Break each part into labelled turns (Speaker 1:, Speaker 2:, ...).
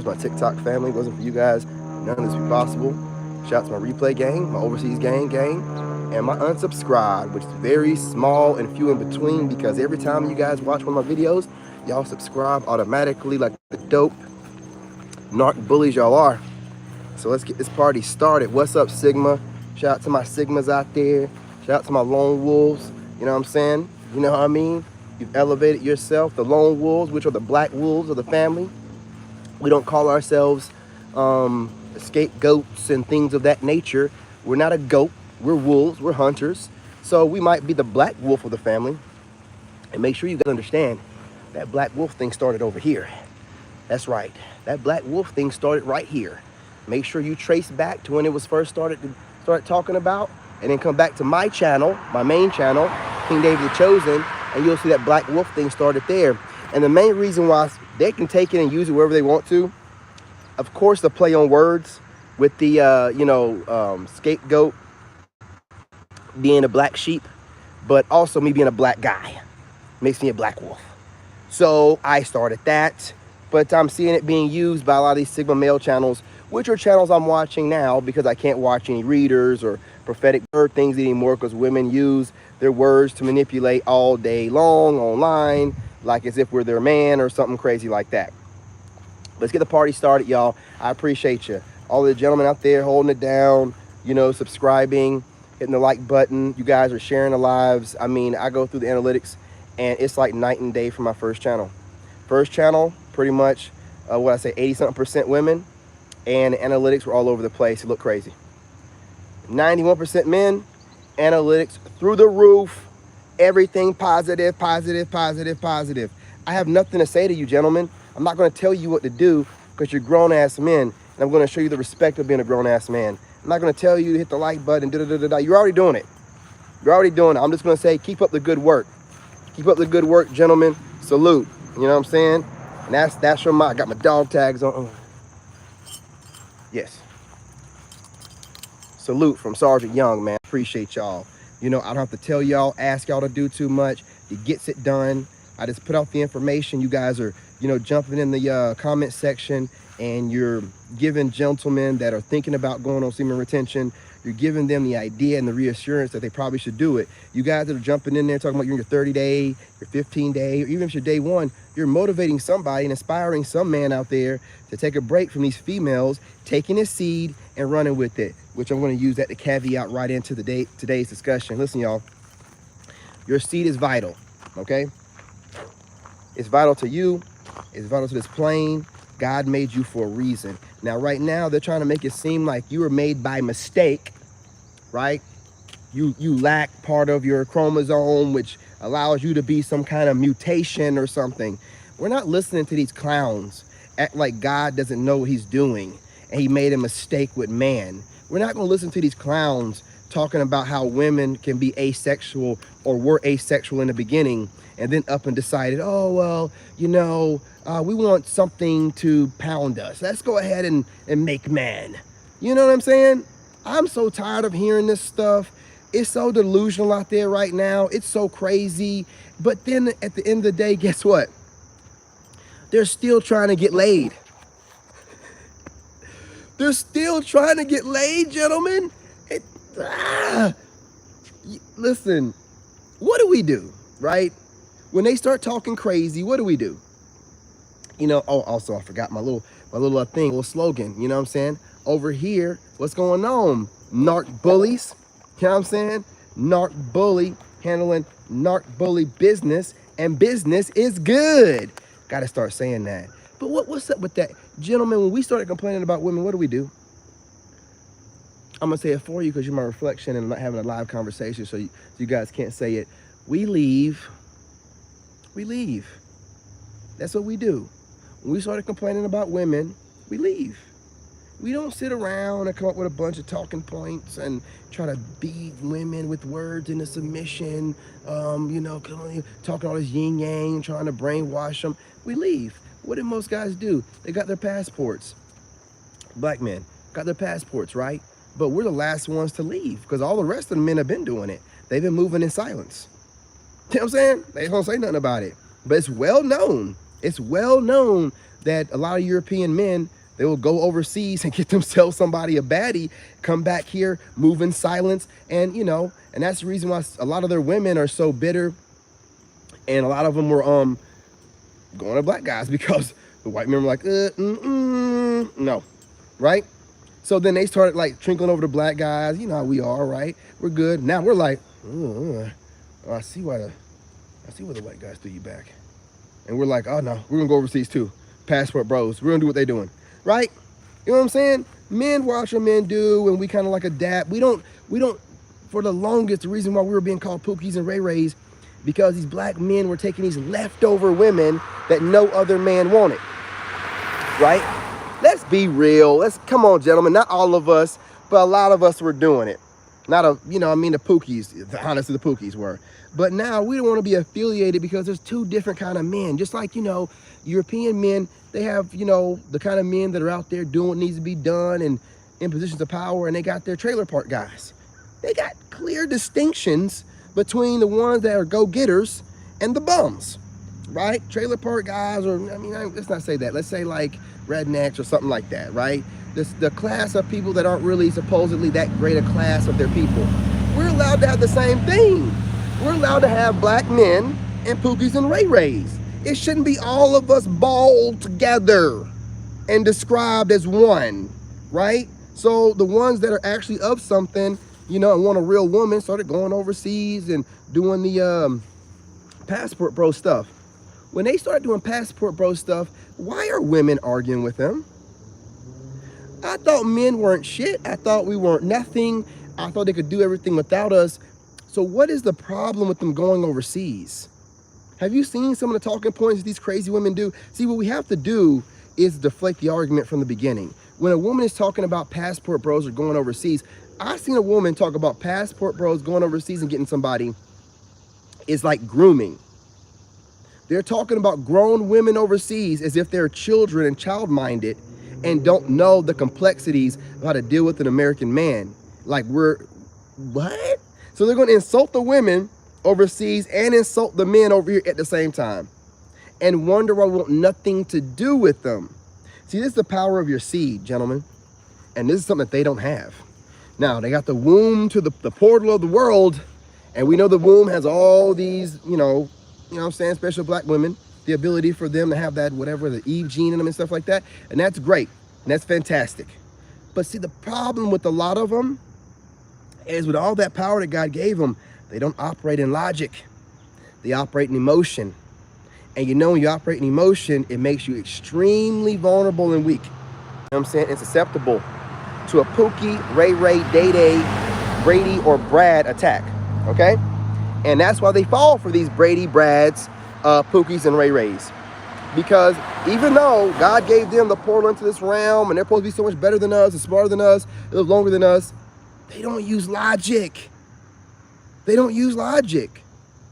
Speaker 1: my TikTok family. If it wasn't for you guys, none of this would be possible. Shout out to my replay gang, my overseas gang, and my unsubscribe, which is very small and few in between because every time you guys watch one of my videos, y'all subscribe automatically like the dope narc bullies y'all are. So let's get this party started. What's up, Sigma? Shout out to my Sigmas out there. Shout out to my lone wolves. You know what I'm saying? You know what I mean? You've elevated yourself. The lone wolves, which are the black wolves of the family. We don't call ourselves scapegoats and things of that nature. We're not a goat. We're wolves. We're hunters. So we might be the black wolf of the family. And make sure you guys understand that black wolf thing started over here. That's right. That black wolf thing started right here. Make sure you trace back to when it was first started talking about, and then come back to my channel, my main channel, King David the Chosen, and you'll see that black wolf thing started there. And the main reason why they can take it and use it wherever they want to, of course, the play on words with the scapegoat being a black sheep, but also me being a black guy makes me a black wolf. So I started that, but I'm seeing it being used by a lot of these Sigma male channels, which are channels I'm watching now because I can't watch any readers or prophetic word things anymore because women use their words to manipulate all day long online, like as if we're their man or something crazy like that. Let's get the party started, y'all. I appreciate you. All the gentlemen out there holding it down, subscribing, hitting the like button. You guys are sharing the lives. I mean, I go through the analytics and it's like night and day for my first channel. First channel, pretty much, 80-something% women. And analytics were all over the place. It looked crazy. 91% men, analytics through the roof, everything positive, positive, positive, positive. I have nothing to say to you, gentlemen. I'm not going to tell you what to do because you're grown-ass men, and I'm going to show you the respect of being a grown-ass man. I'm not going to tell you to hit the like button, da-da-da-da-da. You're already doing it. You're already doing it. I'm just going to say, keep up the good work. Keep up the good work, gentlemen. Salute. You know what I'm saying? And that's from I got my dog tags on. Yes. Salute from Sergeant Young, man. Appreciate y'all. I don't have to tell y'all, ask y'all to do too much. It gets it done. I just put out the information. You guys are, jumping in the comment section and you're giving gentlemen that are thinking about going on semen retention, you're giving them the idea and the reassurance that they probably should do it. You guys that are jumping in there talking about you're in your 30-day, your 15-day, or even if you're day one, you're motivating somebody and inspiring some man out there to take a break from these females, taking a seed and running with it, which I'm going to use that to caveat right into today's discussion. Listen, y'all, your seed is vital, okay? It's vital to you. It's vital to this plane. God made you for a reason. Now, right now, they're trying to make it seem like you were made by mistake, right? You lack part of your chromosome, which allows you to be some kind of mutation or something. We're not listening to these clowns act like God doesn't know what he's doing and he made a mistake with man. We're not going to listen to these clowns talking about how women can be asexual or were asexual in the beginning and then up and decided, oh, well, we want something to pound us. Let's go ahead and make man. You know what I'm saying? I'm so tired of hearing this stuff. It's so delusional out there right now. It's so crazy. But then at the end of the day, guess what? They're still trying to get laid. They're still trying to get laid, gentlemen. Listen, what do, right? When they start talking crazy, what do? Also I forgot my little thing, little slogan, you know what I'm saying? Over here, what's going on? Narc bullies, you know what I'm saying? Narc bully, handling narc bully business, and business is good. Gotta start saying that. But what's up with that? Gentlemen, when we started complaining about women, what do? I'm gonna say it for you because you're my reflection and I'm not having a live conversation, so you guys can't say it. We leave. That's what we do. When we started complaining about women, we leave. We don't sit around and come up with a bunch of talking points and try to beat women with words into submission, talking all this yin yang, trying to brainwash them. We leave. What did most guys do? They got their passports. Black men got their passports, right? But we're the last ones to leave because all the rest of the men have been doing it. They've been moving in silence. You know what I'm saying? They don't say nothing about it. But it's well known It's well known that a lot of European men, they will go overseas and get themselves somebody, a baddie, come back here, move in silence. And, and that's the reason why a lot of their women are so bitter. And a lot of them were going to black guys because the white men were like, no, right? So then they started like trickling over to black guys. You know how we are, right? We're good. Now we're like, I see why the white guys threw you back. And we're like, oh no, we're gonna go overseas too. Passport bros, we're gonna do what they're doing, right? You know what I'm saying? Men watch what men do, and we kind of like adapt. We don't. For the longest, the reason why we were being called Pookies and Ray Rays, because these black men were taking these leftover women that no other man wanted, right? Let's be real. Come on, gentlemen. Not all of us, but a lot of us were doing it. The Pookies, honestly, the Pookies were. But now we don't want to be affiliated because there's two different kind of men. Just like, European men, they have, the kind of men that are out there doing what needs to be done and in positions of power, and they got their trailer park guys. They got clear distinctions between the ones that are go-getters and the bums, right? Trailer park guys, or, let's not say that. Let's say like rednecks or something like that, right? The class of people that aren't really supposedly that great a class of their people. We're allowed to have the same thing. We're allowed to have black men and Pookies and Ray Rays. It shouldn't be all of us balled together and described as one, right? So the ones that are actually of something, and want a real woman, started going overseas and doing the passport bro stuff. When they start doing passport bro stuff, why are women arguing with them? I thought men weren't shit. I thought we weren't nothing. I thought they could do everything without us. So what is the problem with them going overseas? Have you seen some of the talking points that these crazy women do? See, what we have to do is deflate the argument from the beginning. When a woman is talking about passport bros or going overseas, I've seen a woman talk about passport bros going overseas and getting somebody is like grooming. They're talking about grown women overseas as if they're children and child-minded and don't know the complexities of how to deal with an American man. Like what? So they're going to insult the women overseas and insult the men over here at the same time and wonder why we want nothing to do with them. See, this is the power of your seed, gentlemen. And this is something that they don't have. Now, they got the womb to the portal of the world, and we know the womb has all these, special black women, the ability for them to have that, whatever, the Eve gene in them and stuff like that. And that's great. And that's fantastic. But see, the problem with a lot of them is with all that power that God gave them, they don't operate in logic. They operate in emotion. And when you operate in emotion, it makes you extremely vulnerable and weak. You know what I'm saying? It's susceptible to a Pookie, Ray Ray, Day Day, Brady, or Brad attack. Okay? And that's why they fall for these Brady, Brads, Pookies, and Ray Rays. Because even though God gave them the portal into this realm and they're supposed to be so much better than us and smarter than us, they live longer than us, they don't use logic. They don't use logic.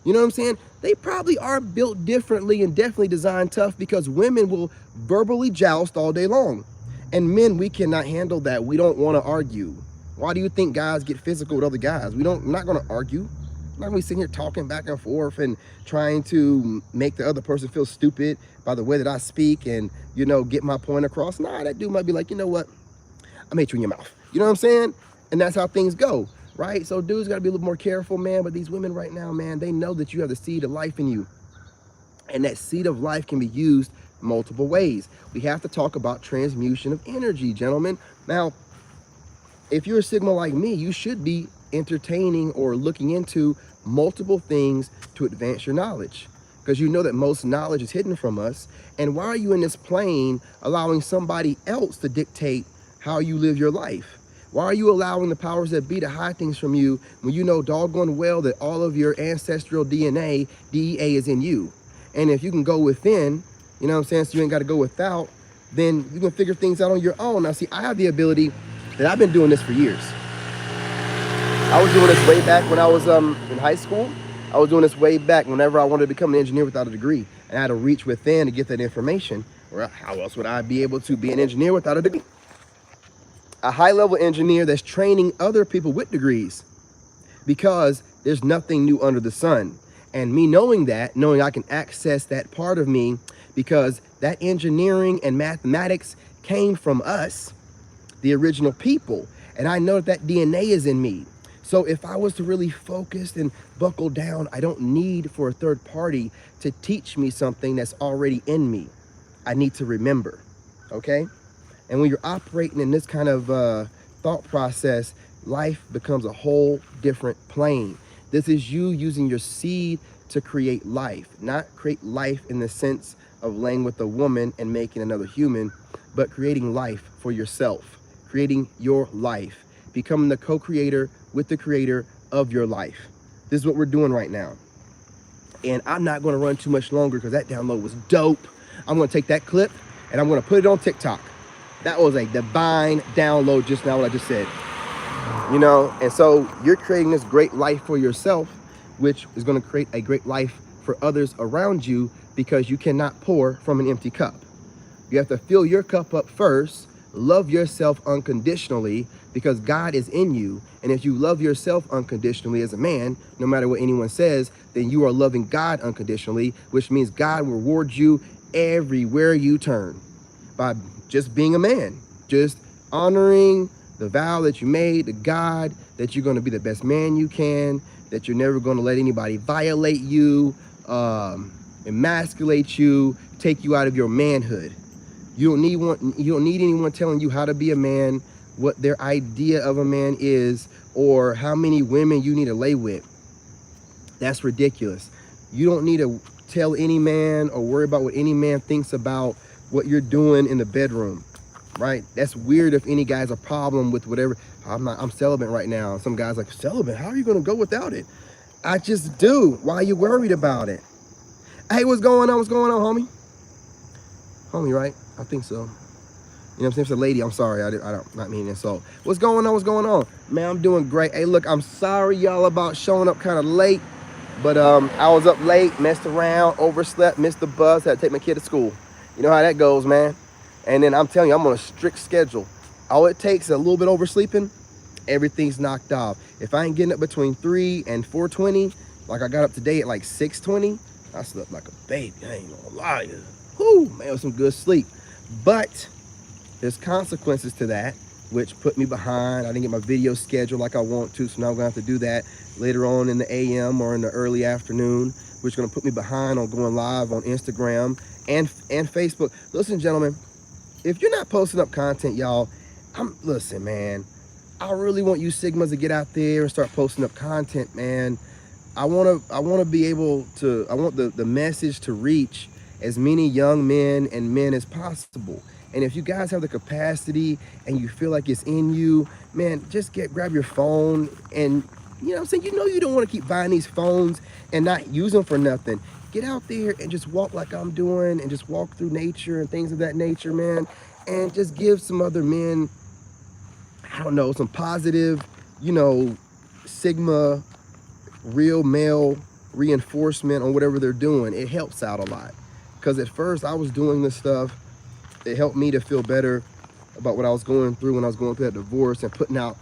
Speaker 1: You know what I'm saying? They probably are built differently and definitely designed tough because women will verbally joust all day long. And men, we cannot handle that. We don't want to argue. Why do you think guys get physical with other guys? We're not going to argue. I'm not going to be sitting here talking back and forth and trying to make the other person feel stupid by the way that I speak and, get my point across. Nah, that dude might be like, you know what? I'm hate you in your mouth. You know what I'm saying? And that's how things go, right? So dudes got to be a little more careful, man. But these women right now, man, they know that you have the seed of life in you. And that seed of life can be used multiple ways. We have to talk about transmutation of energy, gentlemen. Now, if you're a Sigma like me, you should be entertaining or looking into multiple things to advance your knowledge, because you know that most knowledge is hidden from us. And why are you in this plane allowing somebody else to dictate how you live your life? Why are you allowing the powers that be to hide things from you when you know doggone well that all of your ancestral DNA, DEA is in you? And if you can go within, you know what I'm saying, so you ain't got to go without, then you can figure things out on your own. Now, see, I have the ability that I've been doing this for years. I was doing this way back when I was in high school. I was doing this way back whenever I wanted to become an engineer without a degree. And I had to reach within to get that information. Or how else would I be able to be an engineer without a degree? A high-level engineer that's training other people with degrees, because there's nothing new under the sun. And me knowing that, knowing I can access that part of me, because that engineering and mathematics came from us, the original people. And I know that DNA is in me. So if I was to really focus and buckle down, I don't need for a third party to teach me something that's already in me. I need to remember, okay? And when you're operating in this kind of thought process, life becomes a whole different plane. This is you using your seed to create life, not create life in the sense of laying with a woman and making another human, but creating life for yourself, creating your life, becoming the co-creator with the creator of your life. This is what we're doing right now. And I'm not going to run too much longer because that download was dope. I'm going to take that clip and I'm going to put it on TikTok. That was a divine download just now, what I just said. You know, and so you're creating this great life for yourself, which is going to create a great life for others around you, because you cannot pour from an empty cup. You have to fill your cup up first, love yourself unconditionally, because God is in you. And if you love yourself unconditionally as a man, no matter what anyone says, then you are loving God unconditionally, which means God will reward you everywhere you turn by just being a man, just honoring the vow that you made to God, that you're going to be the best man you can, that you're never going to let anybody violate you, emasculate you, take you out of your manhood. You don't need anyone telling you how to be a man, what their idea of a man is, or how many women you need to lay with. That's ridiculous. You don't need to tell any man or worry about what any man thinks about what you're doing in the bedroom, right? That's weird if any guy's a problem with whatever. I'm celibate right now. Some guys like, celibate? How are you going to go without it? I just do. Why are you worried about it? Hey, what's going on? What's going on, homie? Homie, right? I think so. You know what I'm saying? It's a lady. I'm sorry. I don't not mean insult. What's going on? What's going on? Man, I'm doing great. Hey, look, I'm sorry, y'all, about showing up kind of late. But I was up late, messed around, overslept, missed the bus, had to take my kid to school. You know how that goes, man. And then I'm telling you, I'm on a strict schedule. All it takes is a little bit oversleeping, everything's knocked off. If I ain't getting up between 3 and 4:20, like I got up today at like 6:20, I slept like a baby. I ain't gonna lie. Whoo, man, it was some good sleep. But there's consequences to that, which put me behind. I didn't get my video scheduled like I want to, so now I'm gonna have to do that later on in the AM or in the early afternoon, which is gonna put me behind on going live on Instagram and Facebook. Listen, gentlemen, if you're not posting up content, y'all, listen, man, I really want you Sigmas to get out there and start posting up content, man. I wanna be able to, I want the message to reach as many young men and men as possible. And if you guys have the capacity and you feel like it's in you, man, just grab your phone and, you know what I'm saying? You know you don't want to keep buying these phones and not use them for nothing. Get out there and just walk like I'm doing and just walk through nature and things of that nature, man. And just give some other men, I don't know, some positive, you know, Sigma, real male reinforcement on whatever they're doing. It helps out a lot. Because at first I was doing this stuff. It helped me to feel better about what I was going through when I was going through that divorce, and putting out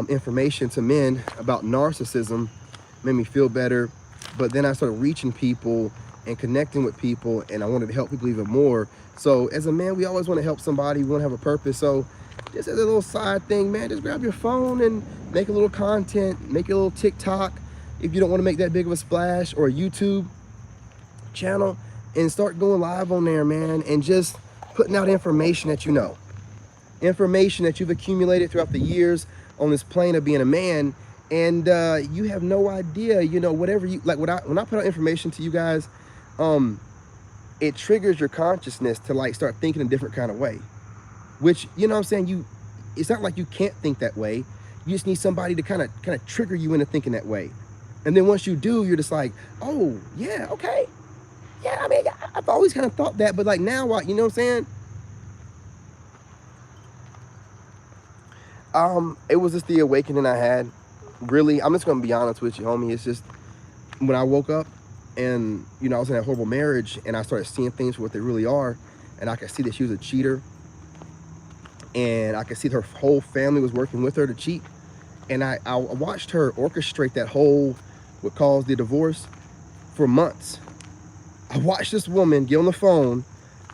Speaker 1: information to men about narcissism made me feel better. But then I started reaching people and connecting with people, and I wanted to help people even more. So as a man, we always want to help somebody. We want to have a purpose. So just as a little side thing, man, just grab your phone and make a little content, make a little TikTok if you don't want to make that big of a splash, or a YouTube channel, and start going live on there, man, and just putting out information that you know, information that you've accumulated throughout the years on this plane of being a man. And you have no idea, you know, whatever you like. When I put out information to you guys, it triggers your consciousness to like start thinking a different kind of way, which, you know what I'm saying, it's not like you can't think that way. You just need somebody to kind of trigger you into thinking that way. And then once you do, you're just like, oh yeah, okay, yeah, I mean, I've always kind of thought that, but like now what, you know what I'm saying? It was just the awakening I had. Really, I'm just gonna be honest with you, homie. It's just when I woke up and, you know, I was in a horrible marriage, and I started seeing things for what they really are, and I could see that she was a cheater, and I could see that her whole family was working with her to cheat. And I watched her orchestrate that whole, what caused the divorce, for months. I watched this woman get on the phone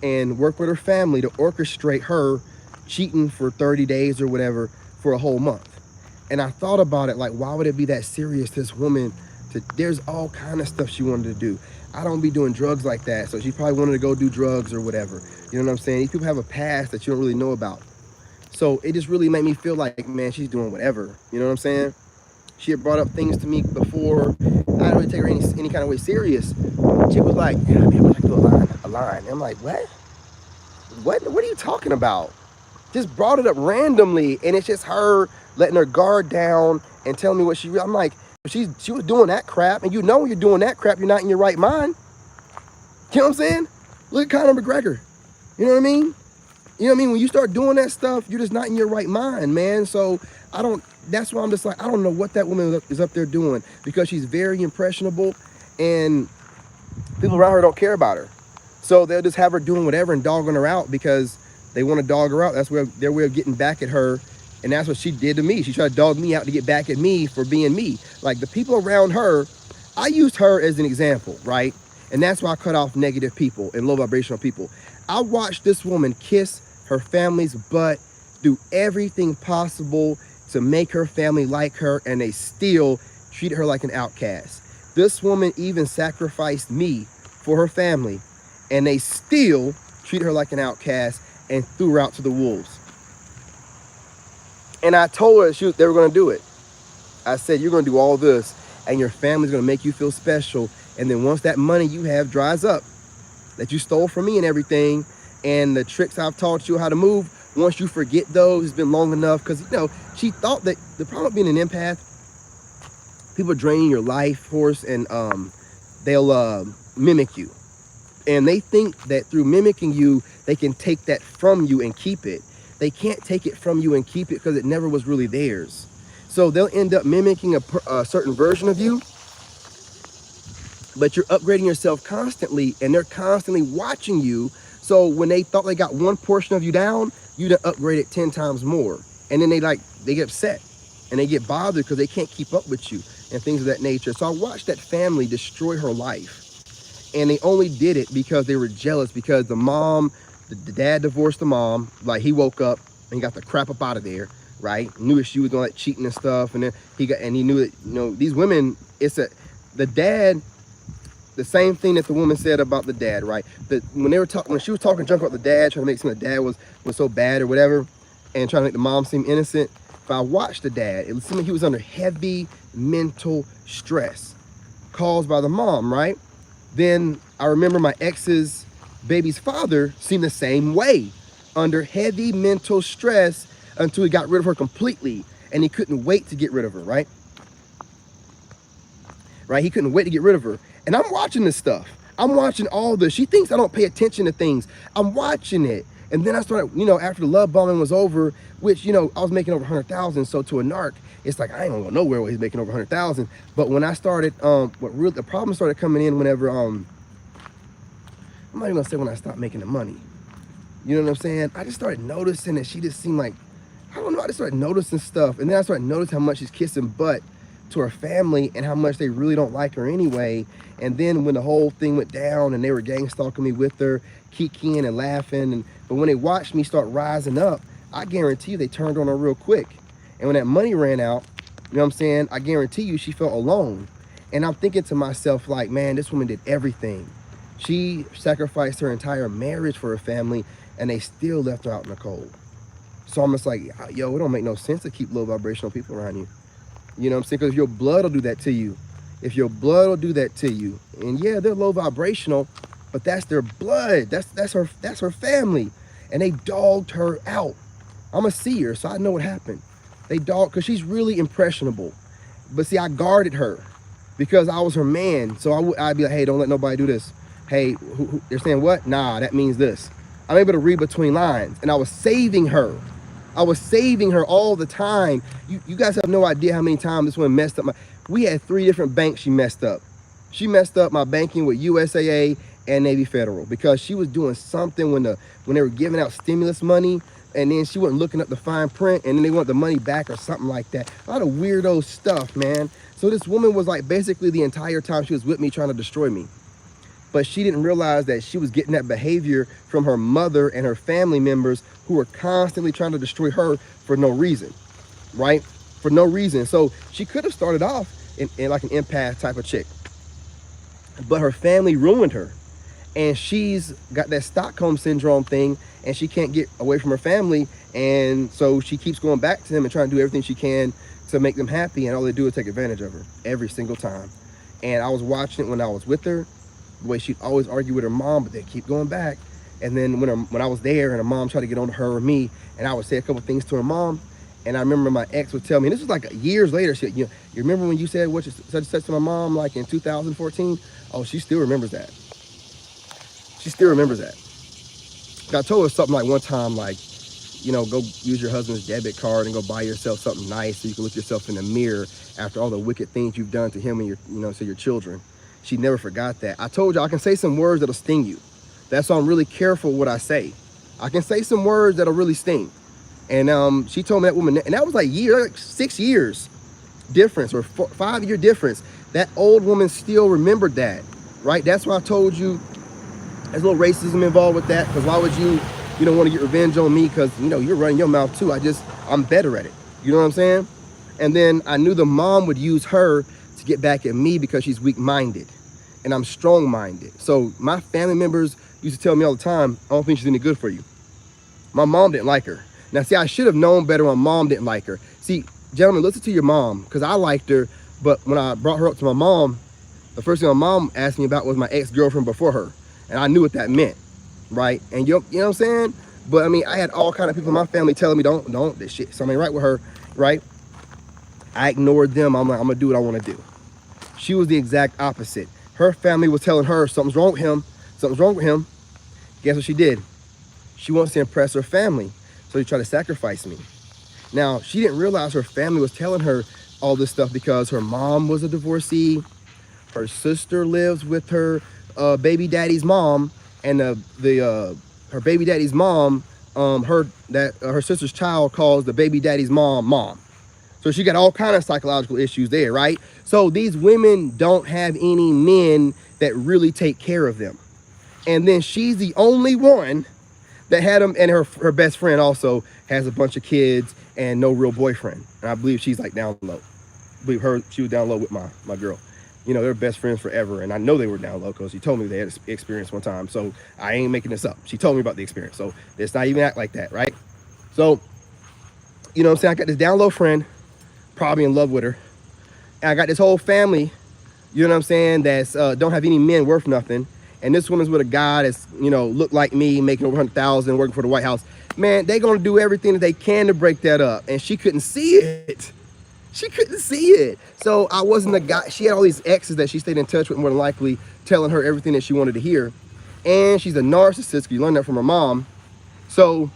Speaker 1: and work with her family to orchestrate her cheating for 30 days or whatever for a whole month. And I thought about it, like, why would it be that serious, this woman? There's all kind of stuff she wanted to do. I don't be doing drugs like that, so she probably wanted to go do drugs or whatever. You know what I'm saying? These people have a past that you don't really know about. So it just really made me feel like, man, she's doing whatever. You know what I'm saying? She had brought up things to me before. I didn't really take her any kind of way serious. She was like, yeah, I mean, I like to do a line. And I'm like, what? What are you talking about? Just brought it up randomly, and it's just her letting her guard down and telling me what I'm like, she was doing that crap, and you know when you're doing that crap, you're not in your right mind. You know what I'm saying? Look at Conor McGregor. You know what I mean? You know what I mean? When you start doing that stuff, you're just not in your right mind, man. So that's why I'm just like, I don't know what that woman is up there doing, because she's very impressionable, and people around her don't care about her. So they'll just have her doing whatever and dogging her out because they want to dog her out. That's their way of getting back at her. And that's what she did to me. She tried to dog me out to get back at me for being me. Like, the people around her, I used her as an example, right? And that's why I cut off negative people and low vibrational people. I watched this woman kiss her family's butt, do everything possible to make her family like her, and they still treated her like an outcast. This woman even sacrificed me for her family, and they still treated her like an outcast and threw her out to the wolves. And I told her they were going to do it. I said, you're going to do all this, and your family's going to make you feel special. And then once that money you have dries up, that you stole from me and everything, and the tricks I've taught you how to move, once you forget those, it's been long enough. Because, you know, she thought that the problem with being an empath, people are draining your life force, and they'll mimic you. And they think that through mimicking you, they can take that from you and keep it. They can't take it from you and keep it because it never was really theirs. So they'll end up mimicking a certain version of you, but you're upgrading yourself constantly, and they're constantly watching you. So when they thought they got one portion of you down, you done upgraded 10 times more. And then they get upset and they get bothered because they can't keep up with you and things of that nature. So I watched that family destroy her life. And they only did it because they were jealous, because the dad divorced the mom. Like, he woke up and he got the crap up out of there, right? Knew that she was doing like cheating and stuff. And then he knew that, you know, these women, the dad, the same thing that the woman said about the dad, right? That when she was talking junk about the dad, trying to make it seem like the dad was so bad or whatever, and trying to make the mom seem innocent. If I watched the dad, it seemed like he was under heavy mental stress caused by the mom, right? Then I remember my ex's baby's father seemed the same way, under heavy mental stress, until he got rid of her completely, and he couldn't wait to get rid of her, right? He couldn't wait to get rid of her. And I'm watching this stuff. I'm watching all this. She thinks I don't pay attention to things. I'm watching it. And then I started, you know, after the love bombing was over, which, you know, I was making over 100,000. So to a narc, it's like, I ain't gonna go nowhere where he's making over 100,000. But when I started, the problem started coming in whenever, I'm not even gonna say when I stopped making the money. You know what I'm saying? I just started noticing that she just seemed like, I don't know, I just started noticing stuff. And then I started noticing how much she's kissing butt to her family and how much they really don't like her anyway. And then when the whole thing went down and they were gang stalking me with her, kikiing and laughing, but when they watched me start rising up, I guarantee you they turned on her real quick. And when that money ran out, you know what I'm saying, I guarantee you she felt alone. And I'm thinking to myself, like, man, this woman did everything. She sacrificed her entire marriage for her family, and they still left her out in the cold. So I'm just like, yo, it don't make no sense to keep low vibrational people around you. You know what I'm saying? Because your blood will do that to you. If your blood will do that to you, and yeah, they're low vibrational, but that's their blood. That's her family, and they dogged her out. I'm a seer, so I know what happened. They dogged, because she's really impressionable. But see, I guarded her because I was her man. So I'd be like, hey, don't let nobody do this. Hey, they're saying what? Nah, that means this. I'm able to read between lines, and I was saving her. I was saving her all the time. You guys have no idea how many times this one messed up. We had 3 different banks she messed up. She messed up my banking with USAA and Navy Federal, because she was doing something when they were giving out stimulus money, and then she wasn't looking up the fine print, and then they want the money back or something like that. A lot of weirdo stuff, man. So this woman was like basically the entire time she was with me trying to destroy me. but she didn't realize that she was getting that behavior from her mother and her family members who were constantly trying to destroy her for no reason, right? For no reason. So she could have started off in like an empath type of chick, but her family ruined her. And she's got that Stockholm syndrome thing, and she can't get away from her family. And so she keeps going back to them and trying to do everything she can to make them happy. And all they do is take advantage of her every single time. And I was watching it when I was with her, the way she'd always argue with her mom, but they keep going back. And then when I was there and her mom tried to get on to her or me, and I would say a couple things to her mom, and I remember my ex would tell me, and this was like years later, she, you remember when you said what you said to my mom like in 2014? Oh, she still remembers that. She still remembers that. I told her something like one time, like, go use your husband's debit card and go buy yourself something nice so you can look yourself in the mirror after all the wicked things you've done to him and your children. She never forgot that. I told you I can say some words that'll sting you. That's why I'm really careful what I say. I can say some words that'll really sting. And she told me, that woman, and that was like 6 years difference or 5-year difference. That old woman still remembered that, right? That's why I told you there's a little racism involved with that, because why would you want to get revenge on me? Because you're running your mouth too. I'm better at it. You know what I'm saying? And then I knew the mom would use her to get back at me because she's weak-minded and I'm strong-minded. So my family members used to tell me all the time, I don't think she's any good for you. My mom didn't like her. Now see, I should have known better. My mom didn't like her. See, gentlemen, listen to your mom, because I liked her, but when I brought her up to my mom, the first thing my mom asked me about was my ex-girlfriend before her. And I knew what that meant, right? And you know what I'm saying? But I mean, I had all kind of people in my family telling me, don't, this shit, something right with her, right? I ignored them. I'm like, I'm gonna do what I wanna do. She was the exact opposite. Her family was telling her something's wrong with him, something's wrong with him. Guess what she did? She wants to impress her family, so she tried to sacrifice me. Now, she didn't realize her family was telling her all this stuff because her mom was a divorcee, her sister lives with her baby daddy's mom, and her baby daddy's mom, her sister's child calls the baby daddy's mom. So she got all kind of psychological issues there, right? So these women don't have any men that really take care of them. And then she's the only one that had them, and her best friend also has a bunch of kids and no real boyfriend. And I believe she's like down low. I believe she was down low with my girl. They're best friends forever, and I know they were down low because she told me they had experience one time. So I ain't making this up. She told me about the experience, so let's not even act like that, right? So, what I'm saying? I got this down low friend, probably in love with her, and I got this whole family, you know what I'm saying, that's don't have any men worth nothing. And this woman's with a guy that's, look like me, making over 100,000, working for the White House. Man, they're gonna do everything that they can to break that up, and she couldn't see it. She couldn't see it. So I wasn't a guy. She had all these exes that she stayed in touch with, more than likely, telling her everything that she wanted to hear. And she's a narcissist, you learned that from her mom. So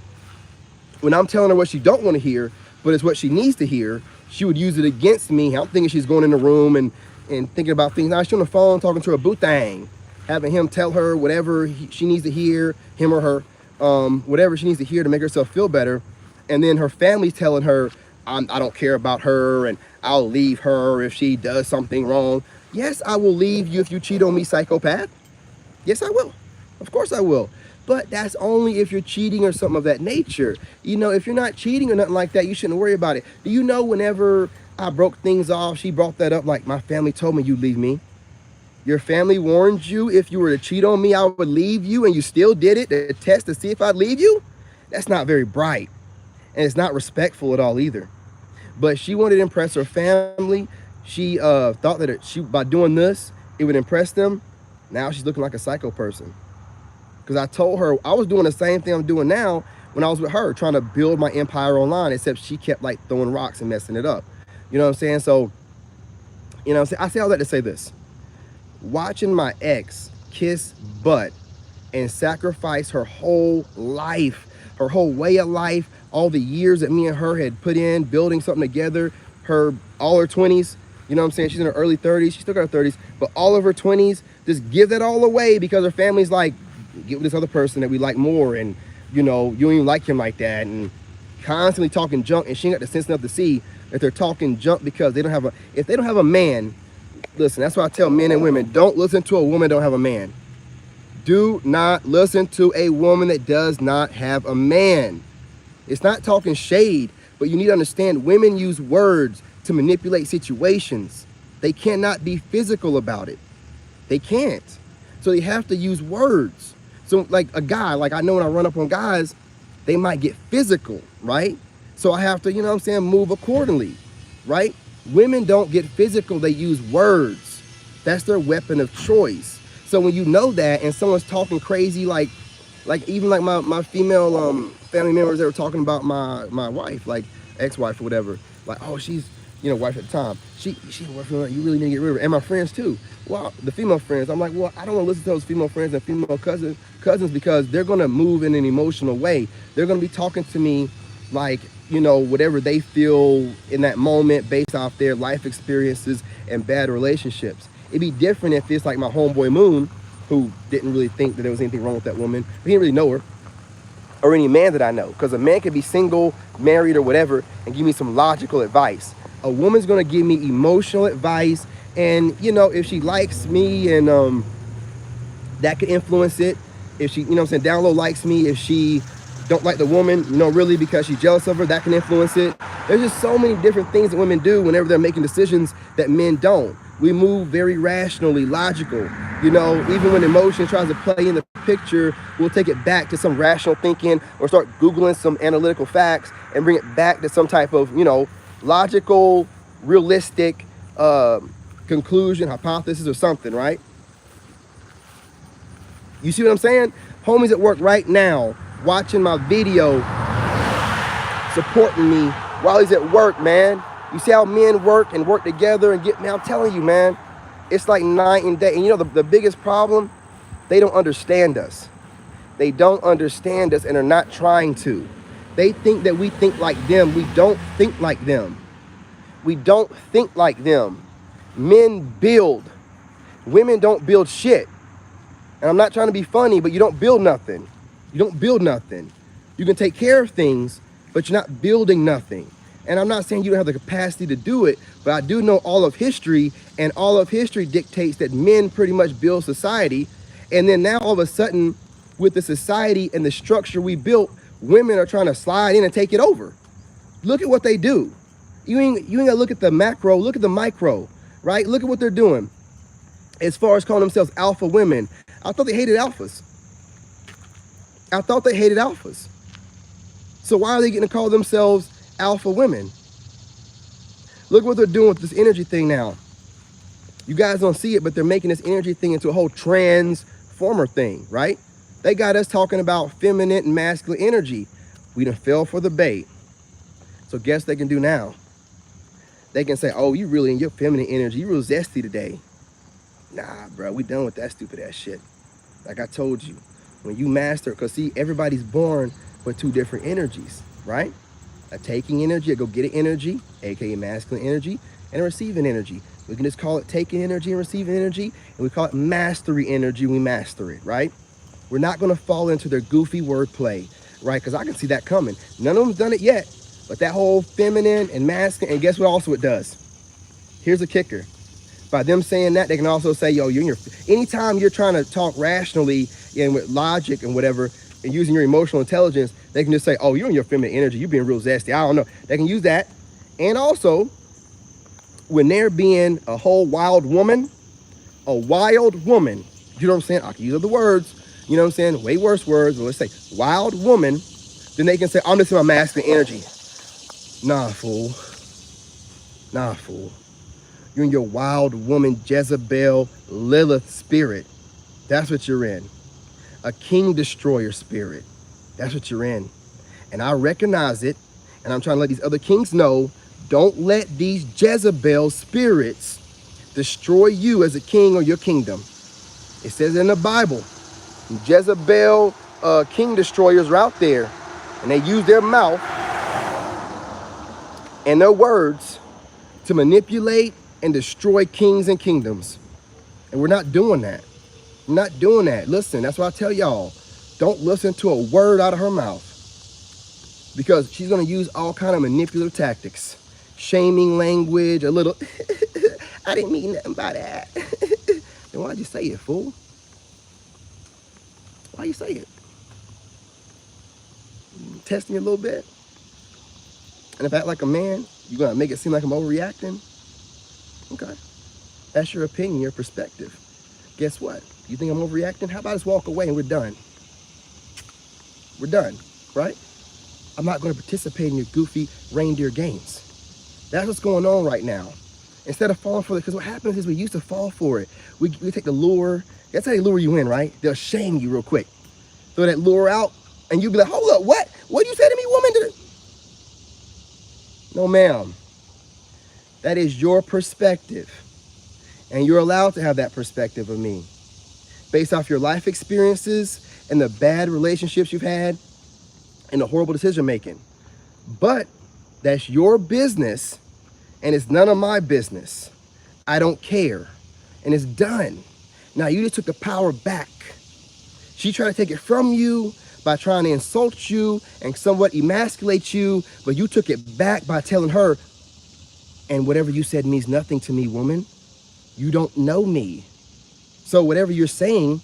Speaker 1: when I'm telling her what she don't want to hear, but it's what she needs to hear, she would use it against me. I'm thinking she's going in the room and thinking about things. Now she's on the phone talking to her boo thing, having him tell her whatever she needs to hear, him or her, whatever she needs to hear to make herself feel better. And then her family's telling her, I don't care about her, and I'll leave her if she does something wrong. Yes, I will leave you if you cheat on me, psychopath. Yes, I will. Of course I will. But that's only if you're cheating or something of that nature. If you're not cheating or nothing like that, you shouldn't worry about it. Do you know whenever I broke things off, she brought that up like, my family told me you'd leave me. Your family warned you if you were to cheat on me, I would leave you, and you still did it to test to see if I'd leave you? That's not very bright. And it's not respectful at all either. But she wanted to impress her family. She thought that by doing this, it would impress them. Now she's looking like a psycho person. Because I told her I was doing the same thing I'm doing now when I was with her, trying to build my empire online, except she kept like throwing rocks and messing it up. You know what I'm saying? So, I say all that to say this. Watching my ex kiss butt and sacrifice her whole life, her whole way of life, all the years that me and her had put in building something together, all her 20s, you know what I'm saying? She's in her early 30s, she still got her 30s, but all of her 20s, just give that all away because her family's like, get with this other person that we like more, and you don't even like him like that, and constantly talking junk, and she ain't got the sense enough to see that they're talking junk because if they don't have a man, listen, that's why I tell men and women, don't listen to a woman that don't have a man. Do not listen to a woman that does not have a man. It's not talking shade, but you need to understand women use words to manipulate situations. They cannot be physical about it. They can't. So they have to use words. So like a guy, like I know when I run up on guys, they might get physical, right? So I have to, you know what I'm saying, move accordingly, right? Women don't get physical, they use words. That's their weapon of choice. So when you know that and someone's talking crazy, like even like my female family members that were talking about my wife, like ex-wife or whatever, like, oh, she's, you know, wife at the time, she working, you really need to get rid of her. And my friends too. Well, the female friends, I'm like, well, I don't want to listen to those female friends and female cousins because they're going to move in an emotional way. They're going to be talking to me like, you know, whatever they feel in that moment based off their life experiences and bad relationships. It'd be different if it's like my homeboy Moon, who didn't really think that there was anything wrong with that woman, but he didn't really know her, or any man that I know. Because a man could be single, married, or whatever, and give me some logical advice. A woman's going to give me emotional advice, and, you know, if she likes me, and that could influence it. If she, you know what I'm saying, down low likes me, if she don't like the woman, you know, really because she's jealous of her, that can influence it. There's just so many different things that women do whenever they're making decisions that men don't. We move very rationally, logical. You know, even when emotion tries to play in the picture, we'll take it back to some rational thinking or start Googling some analytical facts and bring it back to some type of, you know, logical, realistic conclusion, hypothesis, or something, right? You see what I'm saying? Homies at work right now, watching my video, supporting me while he's at work, man. You see how men work and work together and get, man, I'm telling you, man, it's like night and day. And you know, the biggest problem, they don't understand us. They don't understand us and are not trying to. They think that we think like them. We don't think like them. We don't think like them. Men build. Women don't build shit. And I'm not trying to be funny, but you don't build nothing. You don't build nothing. You can take care of things, but you're not building nothing. And I'm not saying you don't have the capacity to do it, but I do know all of history, and all of history dictates that men pretty much build society. And then now all of a sudden, with the society and the structure we built, women are trying to slide in and take it over. Look at what they do. You ain't gotta look at the macro, look at the micro, right? Look at what they're doing. As far as calling themselves alpha women, I thought they hated alphas. I thought they hated alphas. So why are they getting to call themselves alpha women? Look what they're doing with this energy thing now. You guys don't see it, but they're making this energy thing into a whole transformer thing, right? They got us talking about feminine and masculine energy. We done fell for the bait. So guess what they can do now? They can say, oh, you really in your feminine energy, you real zesty today. Nah, bro, we done with that stupid ass shit. Like I told you, when you master, because see, everybody's born with two different energies, right? A taking energy, a go-get-it energy, aka masculine energy, and a receiving energy. We can just call it taking energy and receiving energy, and we call it mastery energy. We master it, right? We're not going to fall into their goofy wordplay, right? Because I can see that coming. None of them's done it yet, but that whole feminine and masculine, and guess what also it does? Here's a kicker. By them saying that, they can also say, yo, you're in your, anytime you're trying to talk rationally and with logic and whatever, and using your emotional intelligence, they can just say, oh, you're in your feminine energy, you're being real zesty. I don't know. They can use that. And also, when they're being a whole wild woman, you know what I'm saying? I can use other words, you know what I'm saying? Way worse words, but let's say wild woman, then they can say, I'm just in my masculine energy. Nah, fool. Nah, fool. You're in your wild woman, Jezebel, Lilith spirit. That's what you're in. A king destroyer spirit. That's what you're in. And I recognize it. And I'm trying to let these other kings know, don't let these Jezebel spirits destroy you as a king or your kingdom. It says in the Bible, Jezebel king destroyers are out there. And they use their mouth and their words to manipulate and destroy kings and kingdoms. And we're not doing that. We're not doing that. Listen, that's why I tell y'all, don't listen to a word out of her mouth. Because she's going to use all kind of manipulative tactics. Shaming language, a little, I didn't mean nothing by that. Then why'd you say it, fool? Why you say it? Test me a little bit. And if I act like a man, you're gonna make it seem like I'm overreacting? Okay. That's your opinion, your perspective. Guess what? You think I'm overreacting? How about I just walk away and we're done? We're done, right? I'm not gonna participate in your goofy reindeer games. That's what's going on right now. Instead of falling for it, because what happens is we used to fall for it. We take the lure, that's how they lure you in, right? They'll shame you real quick. Throw that lure out, and you'll be like, hold up, what? What did you say to me, woman? No, ma'am. That is your perspective. And you're allowed to have that perspective of me. Based off your life experiences and the bad relationships you've had and the horrible decision making. But that's your business, and it's none of my business. I don't care. And it's done. Now, you just took the power back. She tried to take it from you by trying to insult you and somewhat emasculate you, but you took it back by telling her, and whatever you said means nothing to me, woman. You don't know me. So whatever you're saying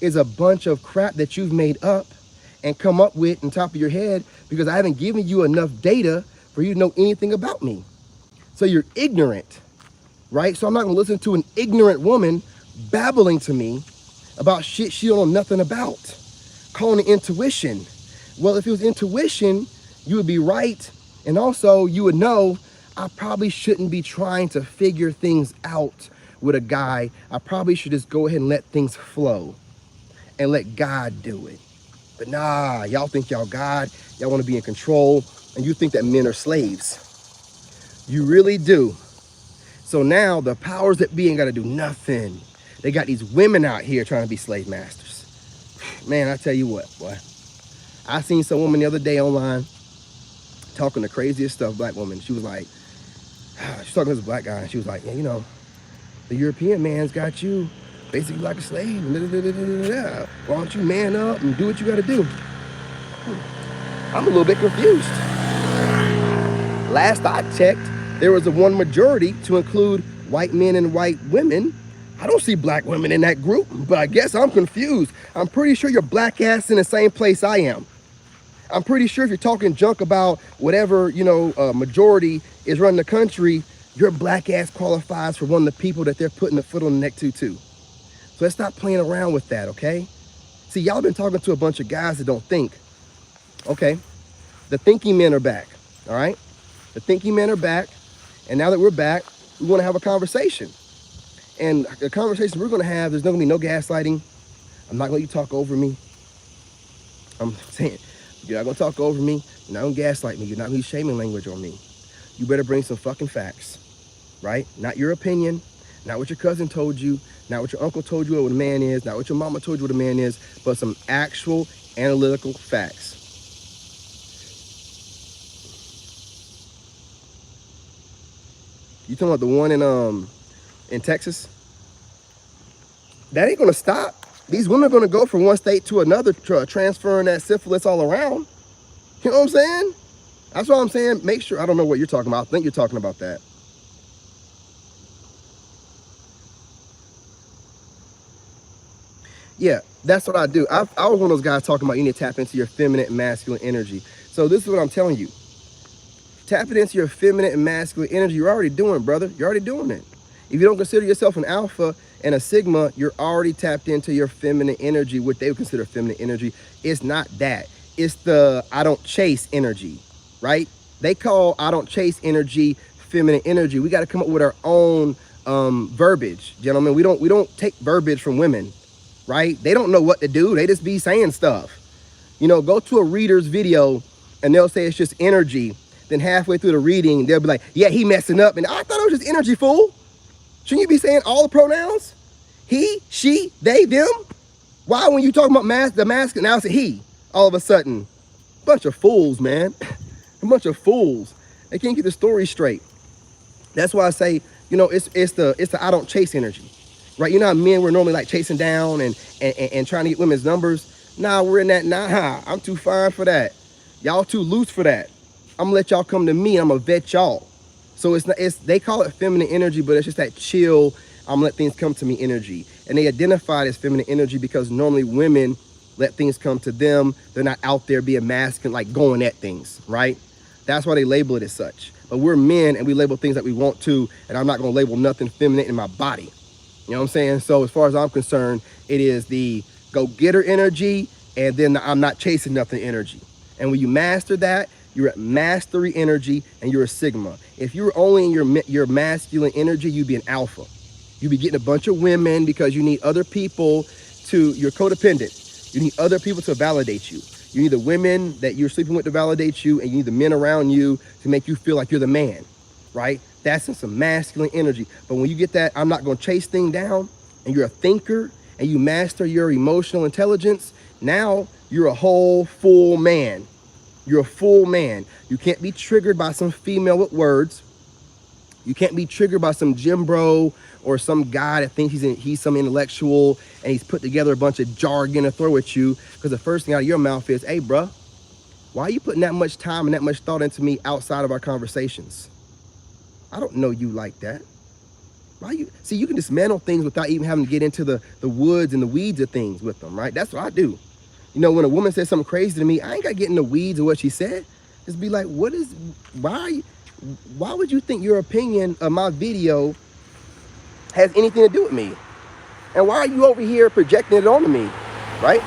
Speaker 1: is a bunch of crap that you've made up and come up with on top of your head because I haven't given you enough data for you to know anything about me. So you're ignorant, right? So I'm not gonna listen to an ignorant woman babbling to me about shit she don't know nothing about, calling it intuition. Well, if it was intuition, you would be right. And also you would know I probably shouldn't be trying to figure things out with a guy. I probably should just go ahead and let things flow and let God do it. But nah, y'all think y'all God, y'all want to be in control, and you think that men are slaves. You really do. So now the powers that be ain't got to do nothing. They got these women out here trying to be slave masters. Man, I tell you what, boy. I seen some woman the other day online talking the craziest stuff, black woman. She was like, she's talking to this black guy, and she was like, yeah, you know, the European man's got you basically like a slave. Why don't you man up and do what you got to do? I'm a little bit confused. Last I checked, there was a one majority to include white men and white women. I don't see black women in that group, but I guess I'm confused. I'm pretty sure you're black ass in the same place I am. I'm pretty sure if you're talking junk about whatever, you know, majority is running the country, your black ass qualifies for one of the people that they're putting the foot on the neck to too. So let's stop playing around with that, okay? See, y'all been talking to a bunch of guys that don't think. Okay, the thinking men are back, all right? The thinking men are back, and now that we're back, we want to have a conversation. And the conversation we're going to have, there's not going to be no gaslighting. I'm not going to let you talk over me. I'm saying, you're not going to talk over me. You're not going to gaslight me. You're not going to use shaming language on me. You better bring some fucking facts, right? Not your opinion, not what your cousin told you, not what your uncle told you what a man is, not what your mama told you what a man is, but some actual analytical facts. You talking about the one in Texas? That ain't gonna stop. These women are gonna go from one state to another, transferring that syphilis all around. You know what I'm saying? That's what I'm saying. Make sure, I don't know what you're talking about. I think you're talking about that. Yeah, that's what I do. I was one of those guys talking about you need to tap into your feminine and masculine energy. So this is what I'm telling you. Tapping into your feminine and masculine energy, you're already doing, brother. You're already doing it. If you don't consider yourself an alpha and a sigma, you're already tapped into your feminine energy, what they would consider feminine energy. It's not that. It's the I don't chase energy, right? They call I don't chase energy feminine energy. We got to come up with our own verbiage, gentlemen. We don't take verbiage from women, right? They don't know what to do. They just be saying stuff. You know, go to a reader's video and they'll say it's just energy. Then halfway through the reading, they'll be like, yeah, he messing up. And I thought it was just energy, fool. Shouldn't you be saying all the pronouns? He, she, they, them? Why when you talk about the masculine, now it's a he, all of a sudden? Bunch of fools, man. A bunch of fools. They can't get the story straight. That's why I say, you know, it's the I don't chase energy, right? You know how men were normally like chasing down and trying to get women's numbers? Nah, we're in that, nah, I'm too fine for that. Y'all too loose for that. I'm gonna let y'all come to me. I'm gonna vet y'all. So they call it feminine energy, but it's just that chill, I'm gonna let things come to me energy. And they identify it as feminine energy because normally women let things come to them. They're not out there being masculine, like going at things, right? That's why they label it as such. But we're men and we label things that we want to, and I'm not gonna label nothing feminine in my body. You know what I'm saying? So as far as I'm concerned, it is the go-getter energy, and then the I'm not chasing nothing energy. And when you master that, you're at mastery energy, and you're a Sigma. If you were only in your masculine energy, you'd be an alpha. You'd be getting a bunch of women because you need other people you're codependent. You need other people to validate you. You need the women that you're sleeping with to validate you, and you need the men around you to make you feel like you're the man, right? That's in some masculine energy. But when you get that I'm not going to chase thing down, and you're a thinker, and you master your emotional intelligence, now you're a whole full man. You're a full man. You can't be triggered by some female with words. You can't be triggered by some gym bro or some guy that thinks he's some intellectual and he's put together a bunch of jargon to throw at you, because the first thing out of your mouth is, hey, bruh, why are you putting that much time and that much thought into me outside of our conversations? I don't know you like that. Why you? See, you can dismantle things without even having to get into the woods and the weeds of things with them, right? That's what I do. You know, when a woman says something crazy to me, I ain't got to get in the weeds of what she said. Just be like, why would you think your opinion of my video has anything to do with me? And why are you over here projecting it onto me, right?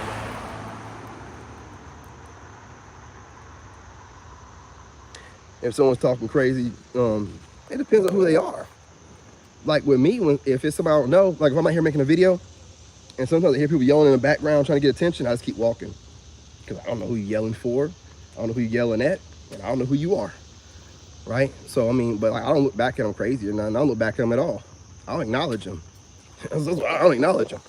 Speaker 1: If someone's talking crazy, it depends on who they are. Like with me, if it's somebody I don't know, like if I'm out here making a video, and sometimes I hear people yelling in the background trying to get attention, I just keep walking. Because I don't know who you're yelling for, I don't know who you're yelling at, and I don't know who you are, right? So, I mean, but like, I don't look back at them crazy or nothing. I don't look back at them at all. I don't acknowledge them. I don't acknowledge them.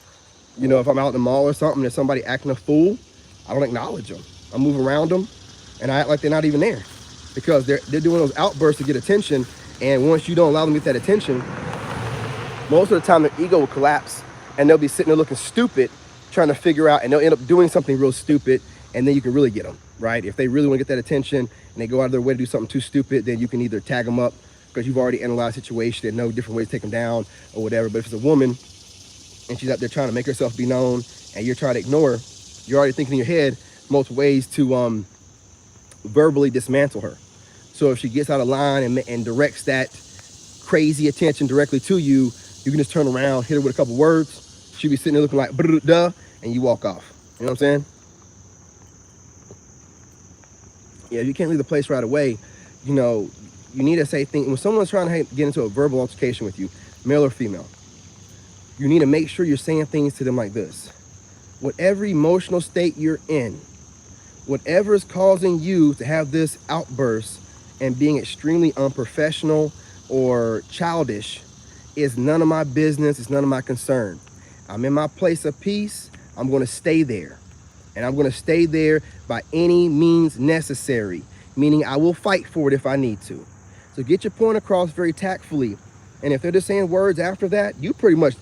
Speaker 1: You know, if I'm out in the mall or something, there's somebody acting a fool, I don't acknowledge them. I move around them, and I act like they're not even there. Because they're doing those outbursts to get attention, and once you don't allow them to get that attention, most of the time their ego will collapse, and they'll be sitting there looking stupid, trying to figure out, and they'll end up doing something real stupid, and then you can really get them, right? If they really want to get that attention, and they go out of their way to do something too stupid, then you can either tag them up, because you've already analyzed the situation and know different ways to take them down, or whatever. But if it's a woman, and she's out there trying to make herself be known, and you're trying to ignore her, you're already thinking in your head most ways to verbally dismantle her. So if she gets out of line and directs that crazy attention directly to you, you can just turn around, hit her with a couple words. She'll be sitting there looking like, duh, and you walk off. You know what I'm saying? Yeah, you can't leave the place right away. You know, you need to say things. When someone's trying to get into a verbal altercation with you, male or female, you need to make sure you're saying things to them like this. Whatever emotional state you're in, whatever is causing you to have this outburst and being extremely unprofessional or childish is none of my business. It's none of my concern. I'm in my place of peace. I'm going to stay there. And I'm going to stay there by any means necessary, meaning I will fight for it if I need to. So get your point across very tactfully. And if they're just saying words after that, you pretty much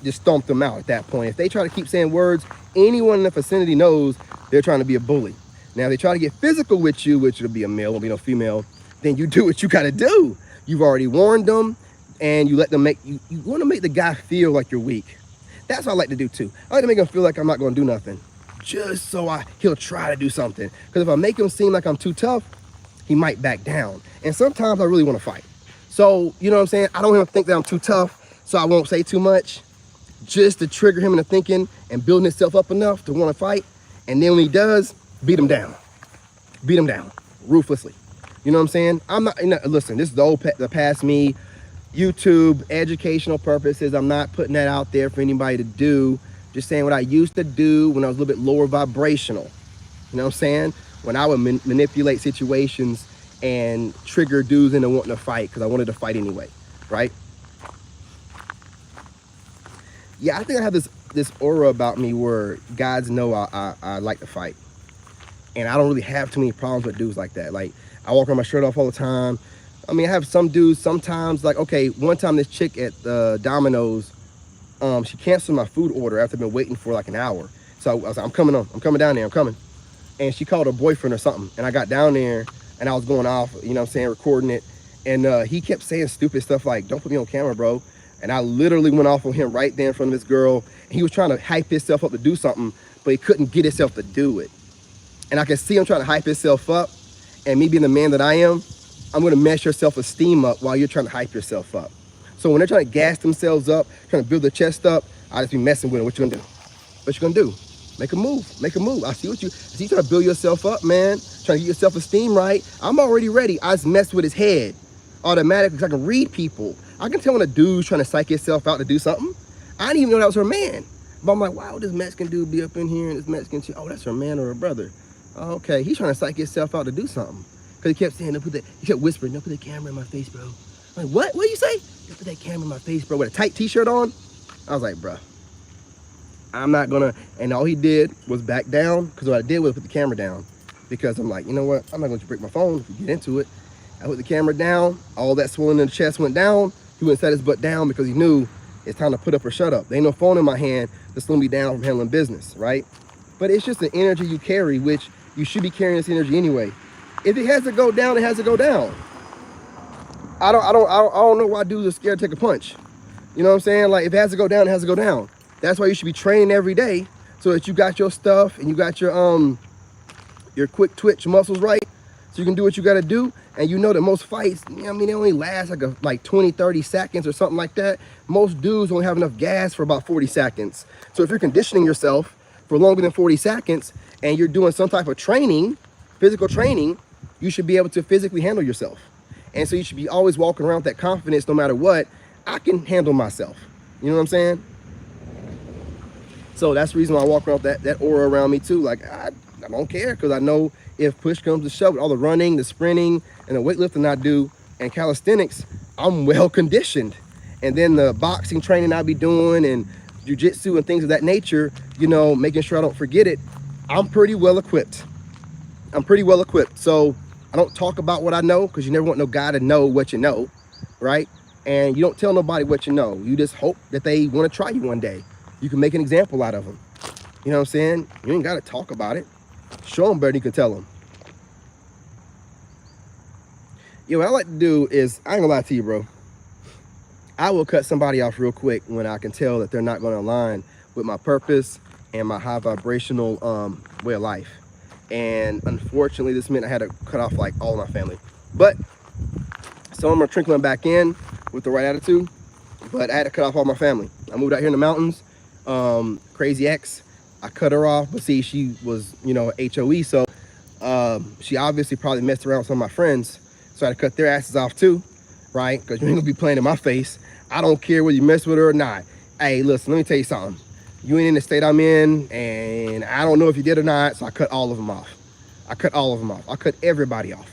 Speaker 1: just stomp them out at that point. If they try to keep saying words, anyone in the vicinity knows they're trying to be a bully. Now, if they try to get physical with you, which will be a male, will be no female, then you do what you got to do. You've already warned them, and you let them you want to make the guy feel like you're weak. That's what I like to do too. I like to make him feel like I'm not going to do nothing, just so he'll try to do something. Because if I make him seem like I'm too tough, he might back down. And sometimes I really want to fight. So, you know what I'm saying? I don't even think that I'm too tough, so I won't say too much, just to trigger him into thinking and building himself up enough to want to fight. And then when he does, beat him down ruthlessly. You know what I'm saying? I'm not, listen, this is the past me, YouTube, educational purposes. I'm not putting that out there for anybody to do. Just saying what I used to do when I was a little bit lower vibrational. You know what I'm saying? When I would manipulate situations and trigger dudes into wanting to fight because I wanted to fight anyway, right? Yeah, I think I have this aura about me where guys know I like to fight. And I don't really have too many problems with dudes like that. Like, I walk around my shirt off all the time. I mean, I have some dudes sometimes, like, okay, one time this chick at Domino's, she canceled my food order after I've been waiting for like an hour. So I was like, I'm coming down there, I'm coming. And she called her boyfriend or something. And I got down there and I was going off, you know what I'm saying, recording it. And he kept saying stupid stuff like, don't put me on camera, bro. And I literally went off on him right there in front of this girl. And he was trying to hype himself up to do something. but he couldn't get himself to do it. And I can see him trying to hype himself up, and me being the man that I am, I'm going to mess your self-esteem up while you're trying to hype yourself up. So when they're trying to gas themselves up, trying to build their chest up, I just be messing with them. What you gonna do? What you gonna do? Make a move. Make a move. I see you trying to build yourself up, man. Trying to get your self-esteem right. I'm already ready. I just mess with his head automatically because I can read people. I can tell when a dude's trying to psych himself out to do something. I didn't even know that was her man. But I'm like, wow, this Mexican dude be up in here and this Mexican chick, oh, that's her man or her brother. Oh, okay, he's trying to psych himself out to do something. Because he kept saying, he kept whispering, don't put that camera in my face, bro. I'm like, what? What do you say? Don't put that camera in my face, bro, with a tight t-shirt on. I was like, bro, I'm not gonna, and all he did was back down, because what I did was put the camera down. Because I'm like, you know what? I'm not going to break my phone if we get into it. I put the camera down, all that swelling in the chest went down. He wouldn't set his butt down because he knew it's time to put up or shut up. There ain't no phone in my hand to slow me down from handling business, right? But it's just the energy you carry, which you should be carrying this energy anyway. If it has to go down, it has to go down. I don't know why dudes are scared to take a punch. You know what I'm saying? Like, if it has to go down, it has to go down. That's why you should be training every day so that you got your stuff and you got your quick twitch muscles right, so you can do what you got to do. And you know that most fights, I mean, they only last like 20, 30 seconds or something like that. Most dudes only have enough gas for about 40 seconds. So if you're conditioning yourself for longer than 40 seconds and you're doing some type of training, physical training, you should be able to physically handle yourself. And so you should be always walking around with that confidence no matter what. I can handle myself. You know what I'm saying? So that's the reason why I walk around with that aura around me too. Like, I don't care, because I know if push comes to shove, with all the running, the sprinting, and the weightlifting I do, and calisthenics, I'm well conditioned. And then the boxing training I be doing and jiu-jitsu and things of that nature, you know, making sure I don't forget it, I'm pretty well equipped. I'm pretty well equipped. So I don't talk about what I know, because you never want no guy to know what you know, right? And you don't tell nobody what you know. You just hope that they want to try you one day. You can make an example out of them. You know what I'm saying? You ain't got to talk about it. Show them better than you can tell them. Yo, what I like to do is, I ain't gonna lie to you, bro. I will cut somebody off real quick when I can tell that they're not gonna align with my purpose and my high vibrational way of life. And unfortunately, this meant I had to cut off like all my family. But some of them are trickling back in with the right attitude. But I had to cut off all my family. I moved out here in the mountains. Crazy ex, I cut her off, but see, she was, you know, HOE, so she obviously probably messed around with some of my friends, so I had to cut their asses off too, right? Because you ain't gonna be playing in my face. I don't care whether you mess with her or not. Hey, listen, let me tell you something. You ain't in the state I'm in, and I don't know if you did or not, so I cut all of them off. I cut all of them off. I cut everybody off.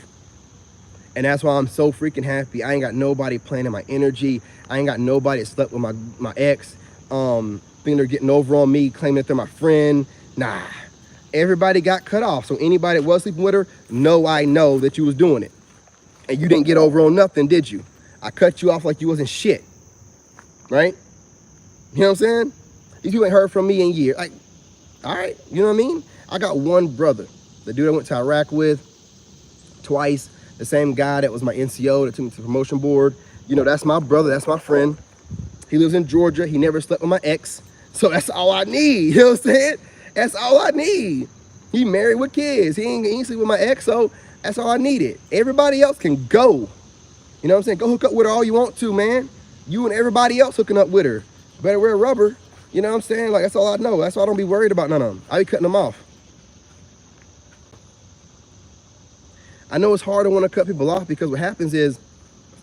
Speaker 1: And that's why I'm so freaking happy. I ain't got nobody playing in my energy. I ain't got nobody that slept with my ex, thinking they're getting over on me, claiming that they're my friend. Nah, everybody got cut off. So anybody that was sleeping with her, I know that you was doing it. And you didn't get over on nothing, did you? I cut you off like you wasn't shit, right? You know what I'm saying? If you ain't heard from me in years, like, all right, you know what I mean? I got one brother, the dude I went to Iraq with twice, the same guy that was my NCO that took me to the promotion board. You know, that's my brother, that's my friend. He lives in Georgia. He never slept with my ex. So that's all I need. You know what I'm saying? That's all I need. He married with kids. He ain't sleep with my ex, so that's all I needed. Everybody else can go. You know what I'm saying? Go hook up with her all you want to, man. You and everybody else hooking up with her. Better wear rubber. You know what I'm saying? Like, that's all I know. That's why I don't be worried about none of them. I be cutting them off. I know it's hard to want to cut people off, because what happens is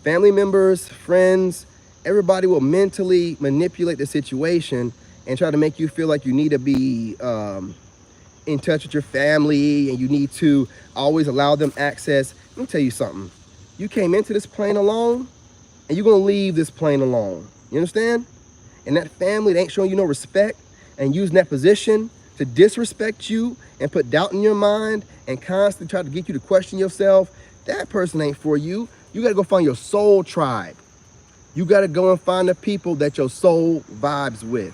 Speaker 1: family members, friends, everybody will mentally manipulate the situation and try to make you feel like you need to be in touch with your family, and you need to always allow them access. Let me tell you something. You came into this plane alone, and you're going to leave this plane alone. You understand? And that family that ain't showing you no respect and using that position to disrespect you and put doubt in your mind and constantly try to get you to question yourself, that person ain't for you. You got to go find your soul tribe. You got to go and find the people that your soul vibes with.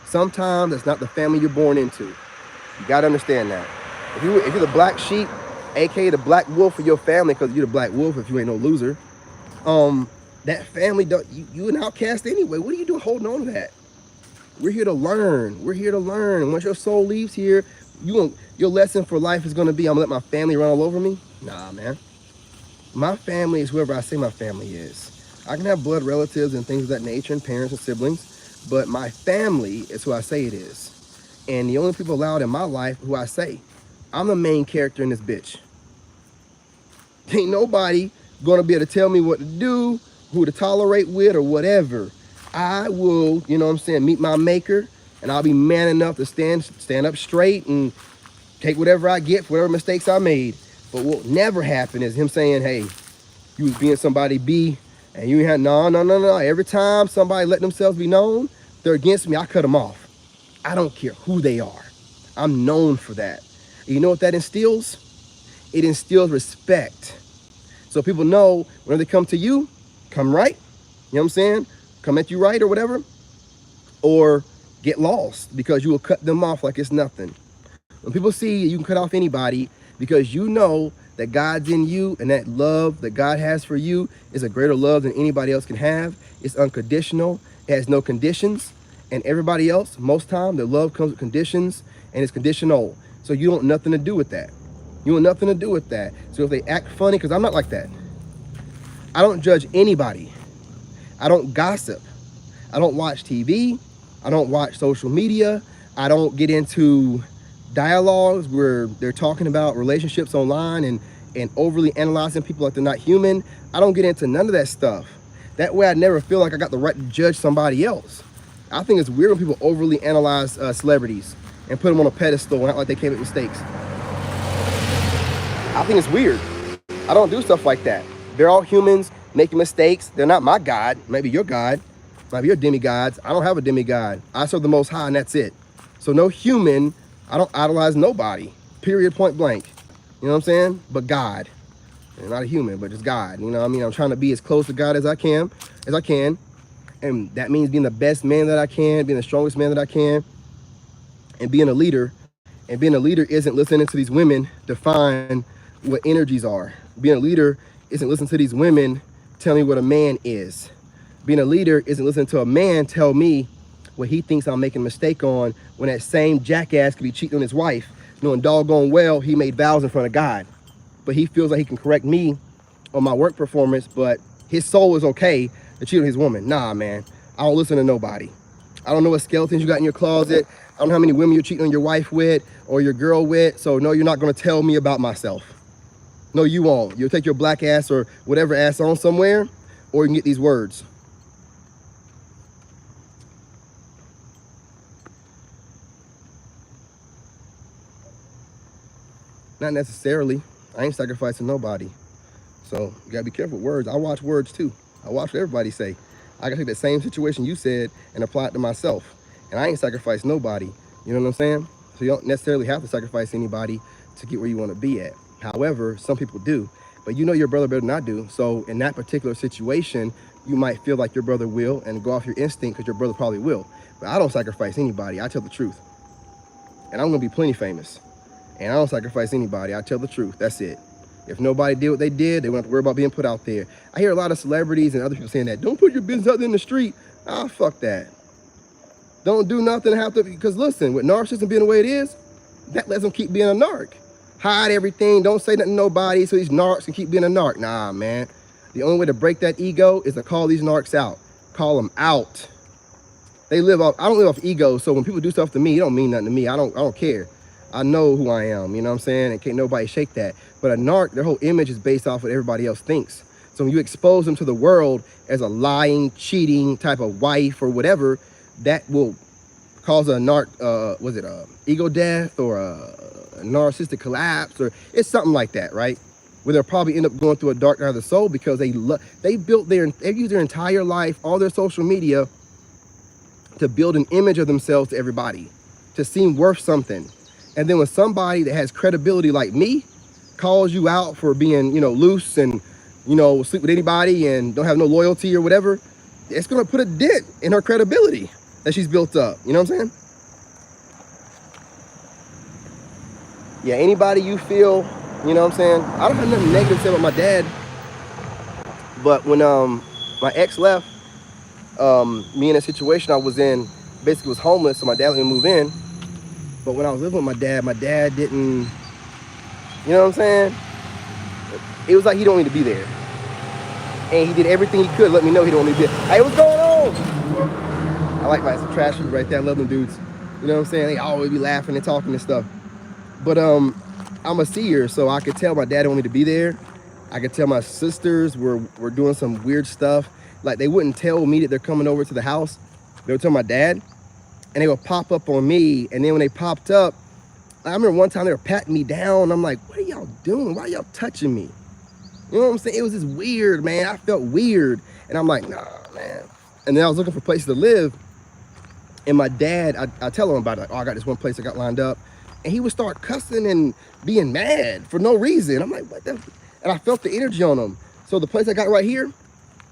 Speaker 1: Sometimes that's not the family you're born into. You got to understand that. If you're the black sheep, aka the black wolf of your family, because you're the black wolf if you ain't no loser, that family, you an outcast anyway. What are you doing holding on to that? We're here to learn. We're here to learn. And once your soul leaves here, your lesson for life is going to be, I'm going to let my family run all over me. Nah, man. My family is whoever I say my family is. I can have blood relatives and things of that nature and parents and siblings, but my family is who I say it is. And the only people allowed in my life who I say. I'm the main character in this bitch. Ain't nobody gonna be able to tell me what to do, who to tolerate with, or whatever. I will, you know what I'm saying, meet my maker, and I'll be man enough to stand up straight and take whatever I get for whatever mistakes I made. But what will never happen is him saying, hey, you was being somebody B, and you had no. Every time somebody let themselves be known, they're against me, I cut them off. I don't care who they are. I'm known for that. And you know what that instills? It instills respect. So people know when they come to you, come right. You know what I'm saying? Come at you right or whatever. Or get lost because you will cut them off like it's nothing. When people see you can cut off anybody because you know that God's in you and that love that God has for you is a greater love than anybody else can have. It's unconditional. It has no conditions. And everybody else, most time, their love comes with conditions and it's conditional. So you want nothing to do with that. You want nothing to do with that. So if they act funny, because I'm not like that. I don't judge anybody. I don't gossip. I don't watch TV. I don't watch social media. I don't get into dialogues where they're talking about relationships online and overly analyzing people like they're not human. I don't get into none of that stuff. That way I never feel like I got the right to judge somebody else. I think it's weird when people overly analyze celebrities and put them on a pedestal and act like they can't make mistakes. I think it's weird. I don't do stuff like that. They're all humans making mistakes. They're not my God. Maybe your God. Maybe your demigods. I don't have a demigod. I serve the Most High and that's it. So no human, I don't idolize nobody. Period, point blank. You know what I'm saying? But God. And not a human, but just God. You know what I mean? I'm trying to be as close to God as I can. And that means being the best man that I can, being the strongest man that I can, and being a leader. And being a leader isn't listening to these women define what energies are. Being a leader isn't listening to these women tell me what a man is. Being a leader isn't listening to a man tell me what he thinks I'm making a mistake on when that same jackass could be cheating on his wife, knowing doggone well he made vows in front of God. But he feels like he can correct me on my work performance, but his soul is okay to cheat on his woman. Nah, man, I don't listen to nobody. I don't know what skeletons you got in your closet. I don't know how many women you're cheating on your wife with or your girl with. So no, you're not gonna tell me about myself. No, you won't. You'll take your black ass or whatever ass on somewhere, or you can get these words. Not necessarily. I ain't sacrificing nobody. So you gotta be careful with words. I watch words too. I watch what everybody say. I gotta take that same situation you said and apply it to myself. And I ain't sacrificed nobody. You know what I'm saying? So you don't necessarily have to sacrifice anybody to get where you want to be at. However, some people do. But you know your brother better than I do. So in that particular situation, you might feel like your brother will and go off your instinct because your brother probably will. But I don't sacrifice anybody. I tell the truth. And I'm gonna be plenty famous. And I don't sacrifice anybody. I tell the truth. That's it. If nobody did what they did, they won't have to worry about being put out there. I hear a lot of celebrities and other people saying that. Don't put your business out there in the street. Ah, fuck that. Don't do nothing because listen, with narcissism being the way it is, that lets them keep being a narc. Hide everything, don't say nothing to nobody so these narcs can keep being a narc. Nah, man. The only way to break that ego is to call these narcs out. Call them out. I don't live off ego, so when people do stuff to me, it don't mean nothing to me. I don't care. I know who I am, you know what I'm saying? And can't nobody shake that. But a narc, their whole image is based off what everybody else thinks. So when you expose them to the world as a lying, cheating type of wife or whatever, that will cause a ego death or a narcissistic collapse, or it's something like that, right? Where they'll probably end up going through a dark night of the soul because they use their entire life, all their social media, to build an image of themselves to everybody, to seem worth something. And then when somebody that has credibility like me calls you out for being, loose and, sleep with anybody and don't have no loyalty or whatever, it's gonna put a dent in her credibility that she's built up. You know what I'm saying? Yeah, anybody you feel, you know what I'm saying? I don't have nothing negative to say about my dad. But when my ex left, me in a situation I was in, basically was homeless, so my dad let me move in. But when I was living with my dad didn't, you know what I'm saying? It was like he don't need to be there. And he did everything he could to let me know he don't need to be there. Hey, what's going on? I like my trash people right there. I love them dudes. You know what I'm saying? They always be laughing and talking and stuff. But I'm a seer, so I could tell my dad don't need to be there. I could tell my sisters were doing some weird stuff. Like, they wouldn't tell me that they're coming over to the house. They would tell my dad, and they would pop up on me. And then when they popped up, I remember one time they were patting me down. I'm like, what are y'all doing? Why are y'all touching me? You know what I'm saying? It was just weird, man. I felt weird. And I'm like, nah, man. And then I was looking for places to live. And my dad, I tell him about it. Like, oh, I got this one place I got lined up. And he would start cussing and being mad for no reason. I'm like, what the? And I felt the energy on him. So the place I got right here,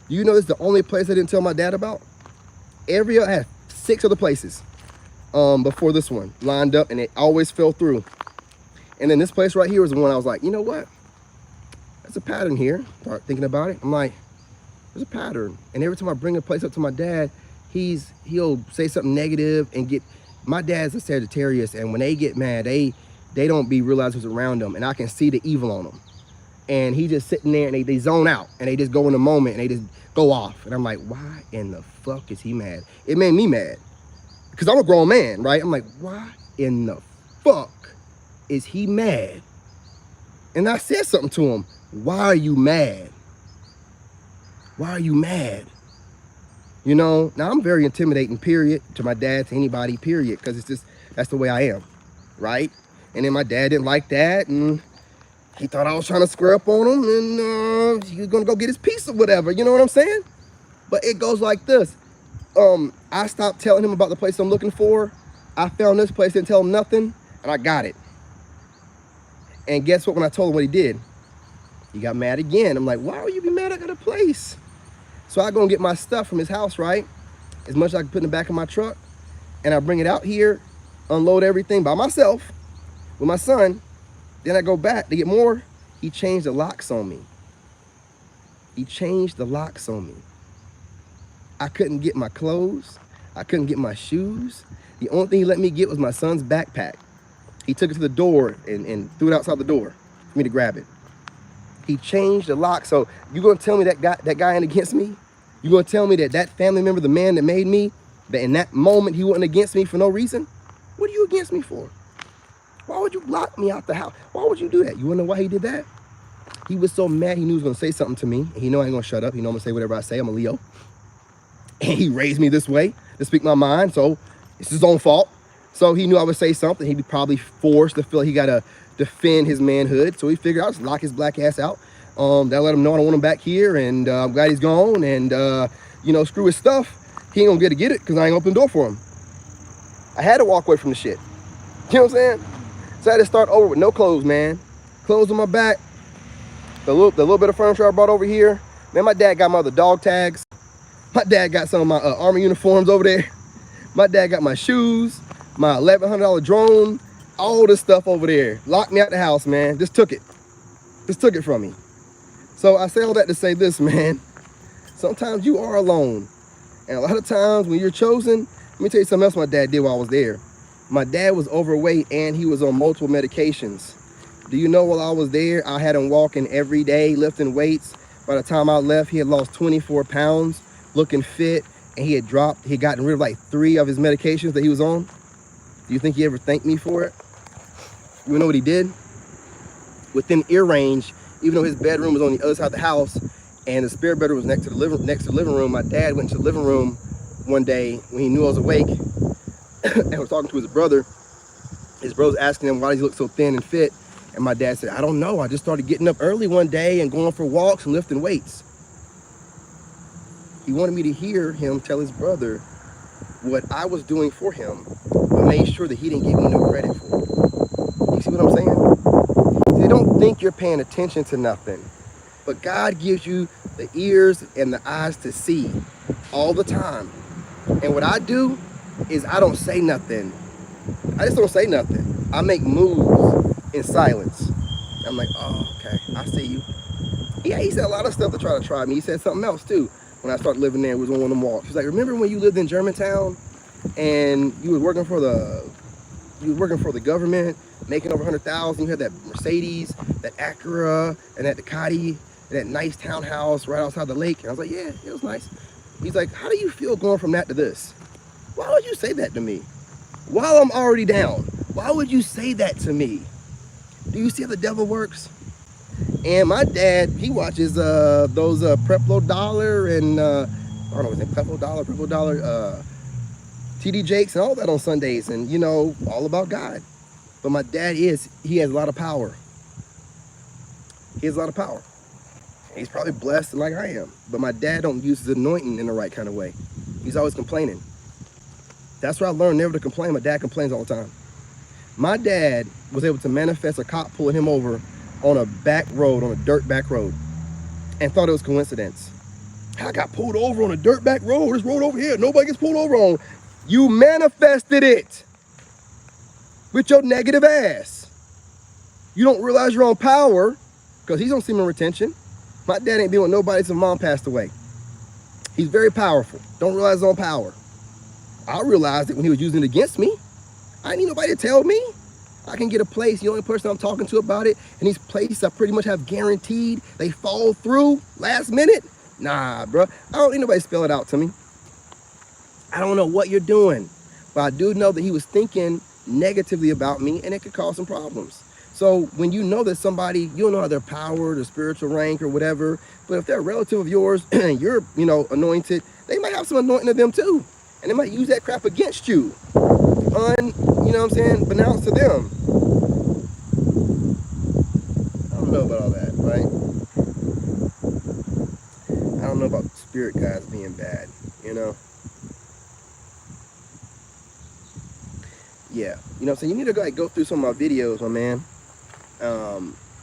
Speaker 1: you know, this is the only place I didn't tell my dad about. I had 6 other places before this one lined up, and it always fell through. And then this place right here was the one I was like, you know what? There's a pattern here. Start thinking about it. I'm like, there's a pattern. And every time I bring a place up to my dad, he'll say something negative and get. My dad's a Sagittarius, and when they get mad, they don't be realize who's around them, and I can see the evil on them. And he just sitting there, and they zone out, and they just go in the moment, and they just go off. And I'm like, why in the fuck is he mad? It made me mad, because I'm a grown man, right? I'm like, why in the fuck is he mad? And I said something to him. Why are you mad? Why are you mad? You know, now I'm very intimidating, period, to my dad, to anybody, period, because it's just, that's the way I am, right? And then my dad didn't like that, and he thought I was trying to square up on him, and he was gonna go get his piece or whatever, you know what I'm saying? But it goes like this. I stopped telling him about the place I'm looking for. I found this place, didn't tell him nothing, and I got it. And guess what, when I told him what he did? He got mad again. I'm like, why would you be mad? I got a place. So I go and get my stuff from his house, right? As much as I can put in the back of my truck. And I bring it out here, unload everything by myself with my son. Then I go back to get more. He changed the locks on me. He changed the locks on me. I couldn't get my clothes. I couldn't get my shoes. The only thing he let me get was my son's backpack. He took it to the door and threw it outside the door for me to grab it. He changed the lock. So you gonna tell me that guy ain't against me? You gonna tell me that family member, the man that made me, that in that moment he wasn't against me for no reason? What are you against me for? Why would you block me out the house? Why would you do that? You wanna know why he did that? He was so mad he knew he was gonna say something to me. And he know I ain't gonna shut up. He know I'm gonna say whatever I say. I'm a Leo. And he raised me this way to speak my mind. So it's his own fault. So he knew I would say something. He'd be probably forced to feel he gotta defend his manhood. So he figured I'll just lock his black ass out. That'll let him know I don't want him back here, and I'm glad he's gone, and you know, screw his stuff. He ain't gonna get it because I ain't open the door for him. I had to walk away from the shit. You know what I'm saying? So I had to start over with no clothes, man. Clothes on my back. The little bit of furniture I brought over here. Man, my dad got my other dog tags. My dad got some of my Army uniforms over there. My dad got my shoes, my $1,100 drone, all this stuff over there. Locked me out the house, man. Just took it. Just took it from me. So I say all that to say this, man. Sometimes you are alone. And a lot of times when you're chosen, let me tell you something else my dad did while I was there. My dad was overweight and he was on multiple medications. Do you know while I was there, I had him walking every day, lifting weights. By the time I left, he had lost 24 pounds, looking fit, and he had gotten rid of like 3 of his medications that he was on. Do you think he ever thanked me for it? You know what he did? Within ear range, even though his bedroom was on the other side of the house and the spare bedroom was next to the living room, my dad went to the living room one day when he knew I was awake and was talking to his brother. His brother was asking him why does he look so thin and fit, and my dad said, I don't know, I just started getting up early one day and going for walks and lifting weights. He wanted me to hear him tell his brother what I was doing for him, but made sure that he didn't give me no credit for it. You see what I'm saying? They don't think you're paying attention to nothing, but God gives you the ears and the eyes to see all the time. And what I do is I don't say nothing. I just don't say nothing. I make moves in silence. I'm like, oh, okay, I see you. Yeah, he said a lot of stuff to try me. He said something else too. When I started living there, it was on one of them walks. He's like, remember when you lived in Germantown and you were working for the government, making over 100,000. You had that Mercedes, that Acura, and that Ducati, and that nice townhouse right outside the lake. And I was like, yeah, it was nice. He's like, how do you feel going from that to this? Why would you say that to me while I'm already down? Why would you say that to me? Do you see how the devil works? And my dad, he watches those Preplo Dollar and I don't know what's name, Preplo Dollar, TD Jakes and all that on Sundays, and you know, all about God. But my dad he has a lot of power. He has a lot of power. He's probably blessed like I am. But my dad don't use his anointing in the right kind of way. He's always complaining. That's where I learned never to complain. My dad complains all the time. My dad was able to manifest a cop pulling him over on a back road, on a dirt back road, and thought it was coincidence. I got pulled over on a dirt back road. This road over here, nobody gets pulled over on. You manifested it with your negative ass. You don't realize your own power because he's on semen retention. My dad ain't been with nobody since mom passed away. He's very powerful. Don't realize his own power. I realized it when he was using it against me. I didn't need nobody to tell me. I can get a place, the only person I'm talking to about it, and these places I pretty much have guaranteed they fall through last minute. Nah, bro. I don't need nobody to spell it out to me. I don't know what you're doing, but I do know that he was thinking negatively about me, and it could cause some problems. So when you know that somebody, you don't know their power, their spiritual rank or whatever, but if they're a relative of yours and you're, anointed, they might have some anointing of them too. And they might use that crap against you. Unbeknownst to them. I don't know about all that, right? I don't know about spirit guides being bad, Yeah, so you need to go through some of my videos, my man.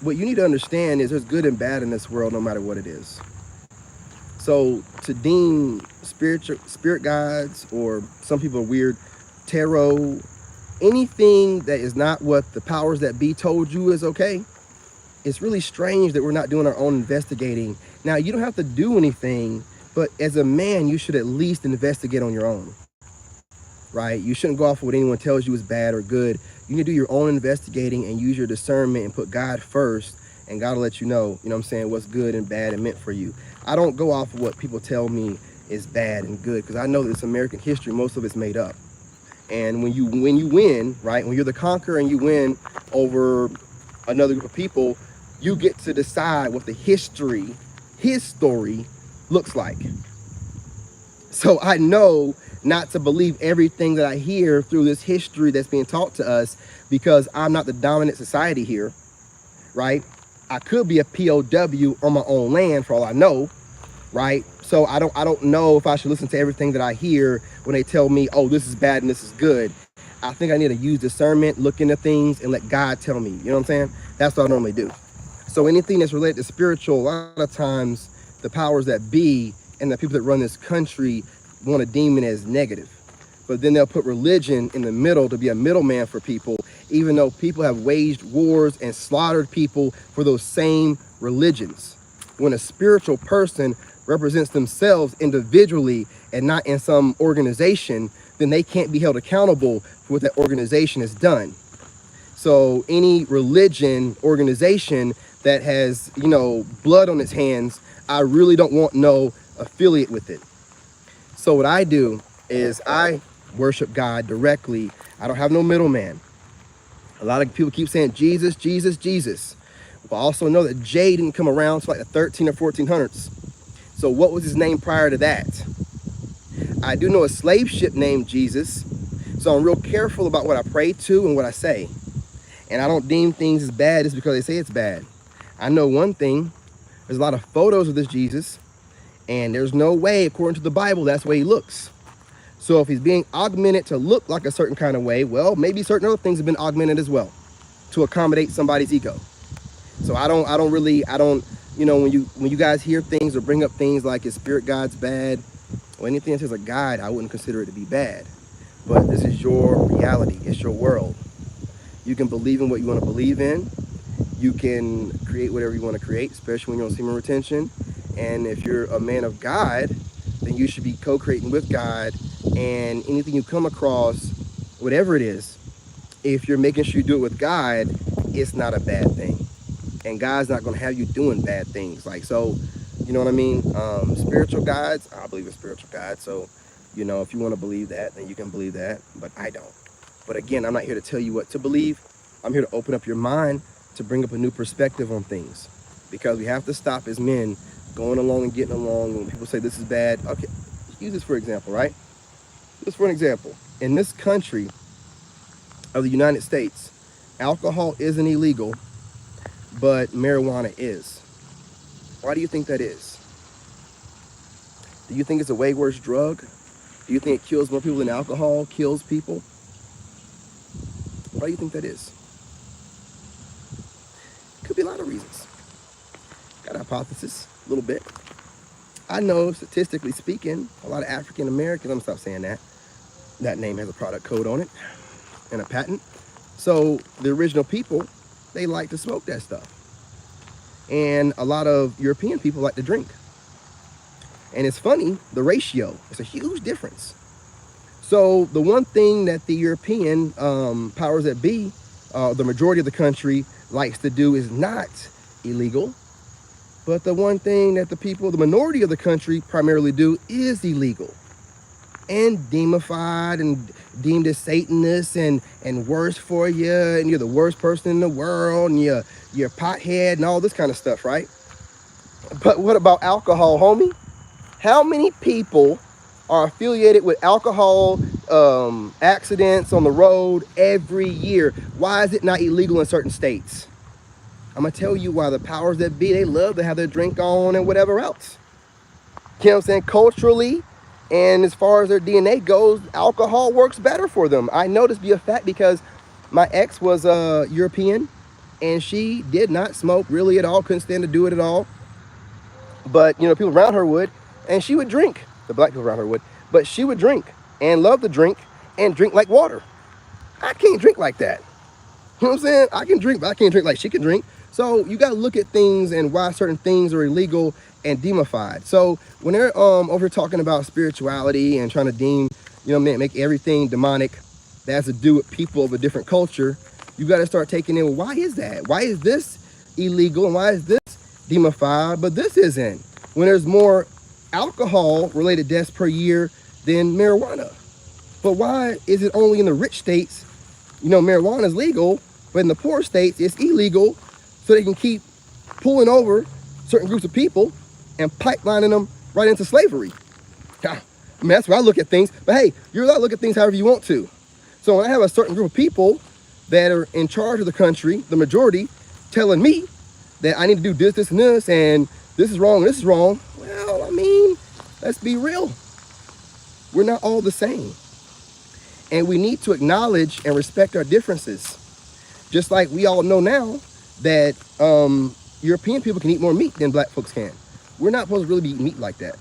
Speaker 1: What you need to understand is there's good and bad in this world, no matter what it is. So to deem spirit guides, or some people are weird, tarot, anything that is not what the powers that be told you is okay, it's really strange that we're not doing our own investigating. Now, you don't have to do anything, but as a man, you should at least investigate on your own, right? You shouldn't go off of what anyone tells you is bad or good. You need to do your own investigating and use your discernment and put God first, and God will let you know, what's good and bad and meant for you. I don't go off of what people tell me is bad and good, because I know that it's American history, most of it's made up. And when you win, right, when you're the conqueror and you win over another group of people, you get to decide what his story looks like. So I know not to believe everything that I hear through this history that's being taught to us, because I'm not the dominant society here, right? I could be a POW on my own land for all I know, right? So I don't know if I should listen to everything that I hear when they tell me, oh, this is bad and this is good. I think I need to use discernment, look into things, and let God tell me. You know what I'm saying? That's what I normally do. So anything that's related to spiritual, a lot of times the powers that be and the people that run this country want to deem it as negative. But then they'll put religion in the middle to be a middleman for people, even though people have waged wars and slaughtered people for those same religions. When a spiritual person represents themselves individually and not in some organization, then they can't be held accountable for what that organization has done. So any religion, organization that has, blood on its hands, I really don't want no affiliate with it. So what I do is I worship God directly. I don't have no middleman. A lot of people keep saying Jesus, Jesus, Jesus. But I also know that J didn't come around until like the 13 or 1400s. So what was his name prior to that? I do know a slave ship named Jesus. So I'm real careful about what I pray to and what I say. And I don't deem things as bad just because they say it's bad. I know one thing. There's a lot of photos of this Jesus, and there's no way, according to the Bible, that's the way he looks. So if he's being augmented to look like a certain kind of way, well, maybe certain other things have been augmented as well to accommodate somebody's ego. So I don't, when you guys hear things or bring up things like is spirit guides bad, or anything that says a guide, I wouldn't consider it to be bad. But this is your reality. It's your world. You can believe in what you want to believe in. You can create whatever you want to create, especially when you're on semen retention. And if you're a man of God, then you should be co-creating with God And anything you come across, whatever it is, if you're making sure you do it with God, it's not a bad thing. And God's not going to have you doing bad things. Like, so, you know what I mean? Spiritual guides, I believe in spiritual guides. So, you know, if you want to believe that, then you can believe that. But I don't. But again, I'm not here to tell you what to believe. I'm here to open up your mind to bring up a new perspective on things. Because we have to stop as men going along and getting along. When people say this is bad, okay, use this for example, right? Just for an example. In this country of the United States, alcohol isn't illegal, but marijuana is. Why do you think that is? Do you think it's a way worse drug? Do you think it kills more people than alcohol kills people? Why do you think that is? Could be a lot of reasons. Got a hypothesis, a little bit. I know, statistically speaking, a lot of African Americans, I'm gonna stop saying that. That name has a product code on it and a patent. So the original people, they like to smoke that stuff. And a lot of European people like to drink. And it's funny, the ratio, it's a huge difference. So the one thing that the European powers that be, the majority of the country likes to do is not illegal. But the one thing that the people, the minority of the country primarily do is illegal. And demonified and deemed as Satanist and worse for you, and you're the worst person in the world, and you're pothead and all this kind of stuff, right? But what about alcohol, homie? How many people are affiliated with alcohol accidents on the road every year? Why is it not illegal in certain states? I'm gonna tell you why. The powers that be, they love to have their drink on and whatever else. You know what I'm saying? Culturally, and as far as their DNA goes, alcohol works better for them. I know this to be a fact because my ex was European, and she did not smoke really at all, couldn't stand to do it at all. But, you know, people around her would, and she would drink. The black people around her would. But she would drink and love to drink and drink like water. I can't drink like that. You know what I'm saying? I can drink, but I can't drink like she can drink. So you got to look at things and why certain things are illegal and demonified. So when they're over talking about spirituality and trying to deem, you know, make everything demonic that has to do with people of a different culture, you got to start taking in, well, why is that? Why is this illegal and why is this demonified, but this isn't? When there's more alcohol-related deaths per year than marijuana. But why is it only in the rich states, you know, marijuana is legal, but in the poor states it's illegal, so they can keep pulling over certain groups of people and pipelining them right into slavery? I mean, that's where I look at things. But hey, you're allowed to look at things however you want to. So when I have a certain group of people that are in charge of the country, the majority, telling me that I need to do this, and this, and this is wrong, and this is wrong, well, I mean, let's be real. We're not all the same. And we need to acknowledge and respect our differences. Just like we all know now that European people can eat more meat than black folks can. We're not supposed to really be eating meat like that.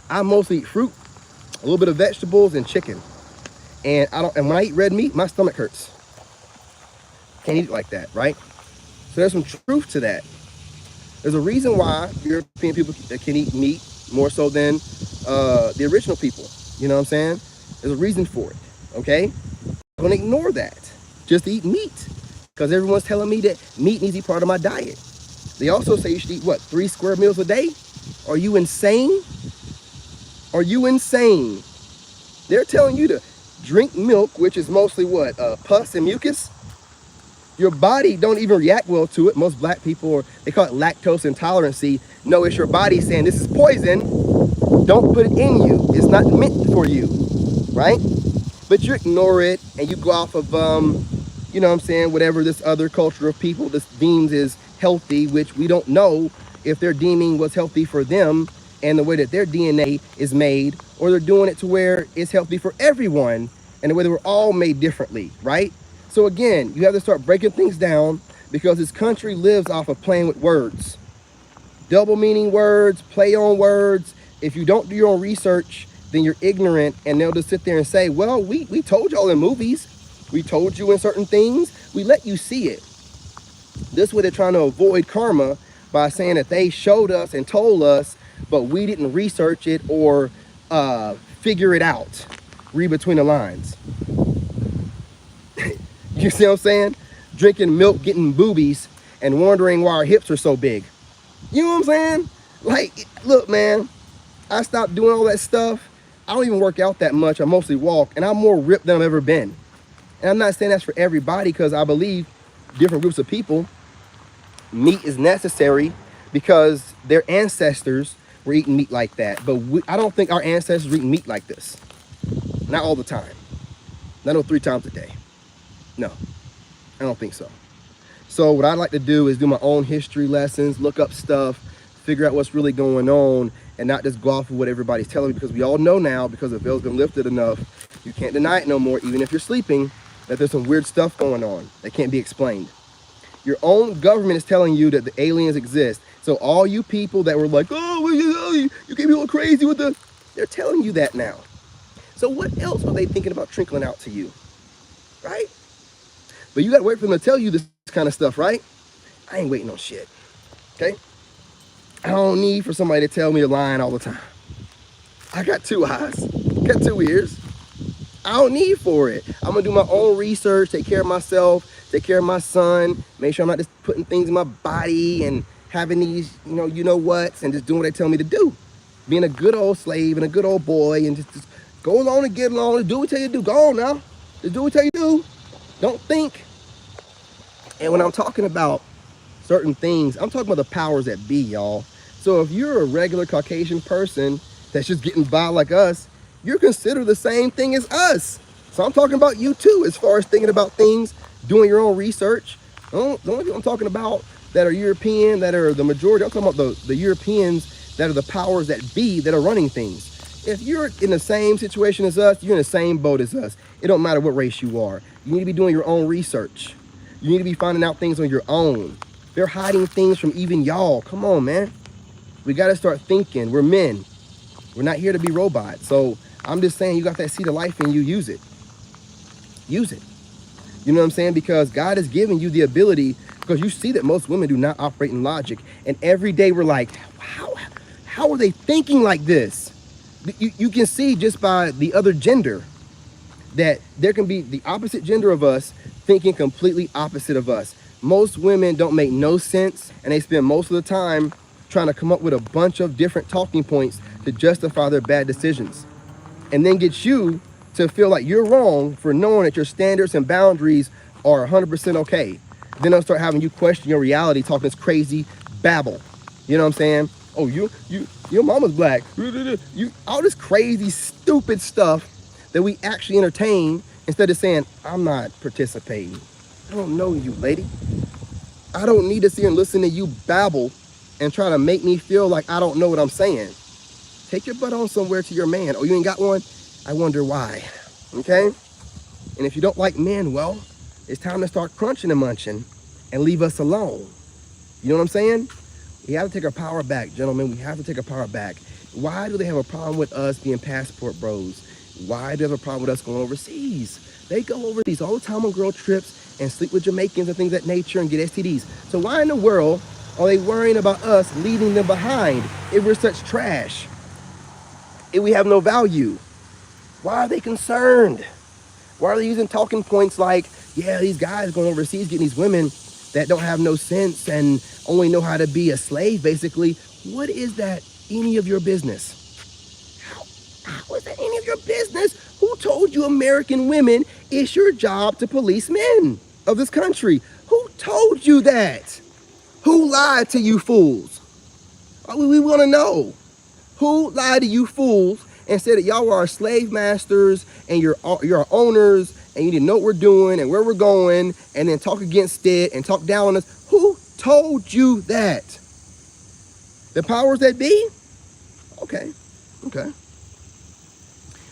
Speaker 1: I mostly eat fruit, a little bit of vegetables, and chicken. And when I eat red meat, my stomach hurts. Can't eat it like that, right? So there's some truth to that. There's a reason why European people can eat meat more so than the original people. You know what I'm saying? There's a reason for it, okay? Don't ignore that. Just eat meat. Because everyone's telling me that meat needs to be part of my diet. They also say you should eat, what, 3 square meals a day? Are you insane? Are you insane? They're telling you to drink milk, which is mostly what, pus and mucus? Your body don't even react well to it. Most black people, they call it lactose intolerancy. No, it's your body saying this is poison. Don't put it in you. It's not meant for you, right? But you ignore it and you go off of, you know what I'm saying, whatever this other culture of people this deems is healthy, which we don't know if they're deeming what's healthy for them and the way that their DNA is made, or they're doing it to where it's healthy for everyone and the way that we're all made differently, right? So again, you have to start breaking things down because this country lives off of playing with words. Double meaning words, play on words. If you don't do your own research, then you're ignorant, and they'll just sit there and say, well, we told y'all in movies. We told you in certain things. We let you see it. This way they're trying to avoid karma by saying that they showed us and told us, but we didn't research it or figure it out. Read between the lines. You see what I'm saying? Drinking milk, getting boobies, and wondering why our hips are so big. You know what I'm saying? Like, look, man, I stopped doing all that stuff. I don't even work out that much. I mostly walk, and I'm more ripped than I've ever been. And I'm not saying that's for everybody, because I believe different groups of people, meat is necessary because their ancestors were eating meat like that. But I don't think our ancestors were eating meat like this. Not all the time. Not 3 times a day. No, I don't think so. So what I like to do is do my own history lessons, look up stuff, figure out what's really going on, and not just go off of what everybody's telling me, because we all know now, because the veil's been lifted enough, you can't deny it no more, even if you're sleeping, that there's some weird stuff going on that can't be explained. Your own government is telling you that the aliens exist. So all you people that were like, oh, well, you can't be all crazy with the, they're telling you that now. So what else are they thinking about trickling out to you, right? But you got to wait for them to tell you this kind of stuff, right? I ain't waiting on shit, okay? I don't need for somebody to tell me you're lying all the time. I got 2 eyes, got 2 ears. I don't need for it. I'm gonna do my own research, take care of myself, take care of my son, make sure I'm not just putting things in my body and having these, you know what's, and just doing what they tell me to do. Being a good old slave and a good old boy, and just go along and get along and do what they tell you to do. Go on now. Just do what they tell you to do. Don't think. And when I'm talking about certain things, I'm talking about the powers that be, y'all. So if you're a regular Caucasian person that's just getting by like us, you're considered the same thing as us. So I'm talking about you too, as far as thinking about things, doing your own research. The only people I'm talking about that are European, that are the majority, I'm talking about the Europeans that are the powers that be, that are running things. If you're in the same situation as us, you're in the same boat as us. It don't matter what race you are. You need to be doing your own research. You need to be finding out things on your own. They're hiding things from even y'all. Come on, man. We got to start thinking. We're men. We're not here to be robots. So I'm just saying, you got that seed of life in you, use it. Use it. You know what I'm saying? Because God has given you the ability, because you see that most women do not operate in logic. And every day we're like, how are they thinking like this? You can see just by the other gender that there can be the opposite gender of us thinking completely opposite of us. Most women don't make no sense, and they spend most of the time trying to come up with a bunch of different talking points to justify their bad decisions, and then get you to feel like you're wrong for knowing that your standards and boundaries are 100% okay. Then they'll start having you question your reality, talking this crazy babble. You know what I'm saying? Oh, your mama's black. All this crazy, stupid stuff that we actually entertain, instead of saying, I'm not participating. I don't know you, lady. I don't need to sit and listen to you babble and try to make me feel like I don't know what I'm saying. Take your butt on somewhere to your man. Oh, you ain't got one? I wonder why. Okay? And if you don't like men, well, it's time to start crunching and munching and leave us alone. You know what I'm saying? We have to take our power back, gentlemen. We have to take our power back. Why do they have a problem with us being passport bros? Why do they have a problem with us going overseas? They go overseas all the time on girl trips and sleep with Jamaicans and things of that nature and get STDs. So why in the world are they worrying about us leaving them behind if we're such trash? If we have no value? Why are they concerned? Why are they using talking points like, yeah, these guys going overseas getting these women that don't have no sense and only know how to be a slave, basically? What is that any of your business? How is that any of your business? Who told you American women it's your job to police men of this country? Who told you that? Who lied to you fools? We want to know. Who lied to you fools and said that y'all are our slave masters and you're our owners and you didn't know what we're doing and where we're going, and then talk against it and talk down on us? Who told you that? The powers that be? Okay.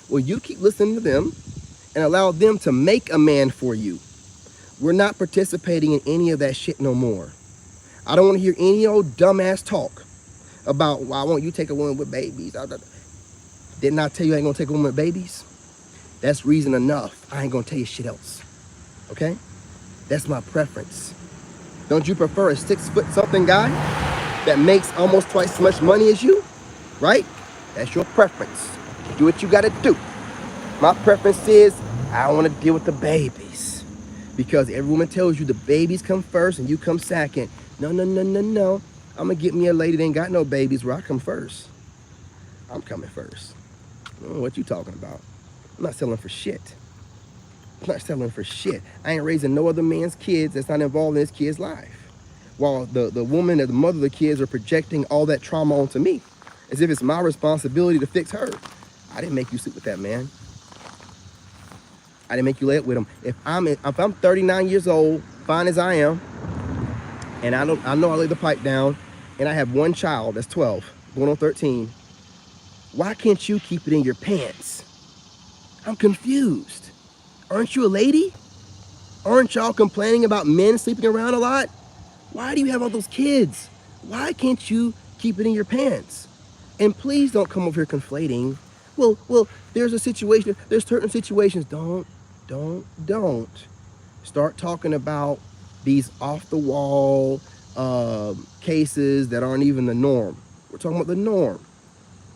Speaker 1: Well, you keep listening to them and allow them to make a man for you. We're not participating in any of that shit no more. I don't want to hear any old dumbass talk about, well, I want you to take a woman with babies. Didn't I tell you I ain't going to take a woman with babies? That's reason enough. I ain't going to tell you shit else. Okay? That's my preference. Don't you prefer a 6-foot-something guy that makes almost twice as much money as you? Right? That's your preference. Do what you gotta do. My preference is I don't want to deal with the babies, because every woman tells you the babies come first and you come second. No, no, no, no, no. I'm gonna get me a lady that ain't got no babies where I come first. I'm coming first. I don't know what you talking about. I'm not selling for shit. I'm not selling for shit. I ain't raising no other man's kids that's not involved in his kid's life. While the woman and the mother of the kids are projecting all that trauma onto me, as if it's my responsibility to fix her. I didn't make you sleep with that man. I didn't make you lay up with him. If I'm 39 years old, fine as I am, and I know I lay the pipe down, and I have one child that's 12, going on 13, why can't you keep it in your pants? I'm confused. Aren't you a lady? Aren't y'all complaining about men sleeping around a lot? Why do you have all those kids? Why can't you keep it in your pants? And please don't come over here conflating. Well, there's a situation, there's certain situations. Don't start talking about these off the wall cases that aren't even the norm. We're talking about the norm.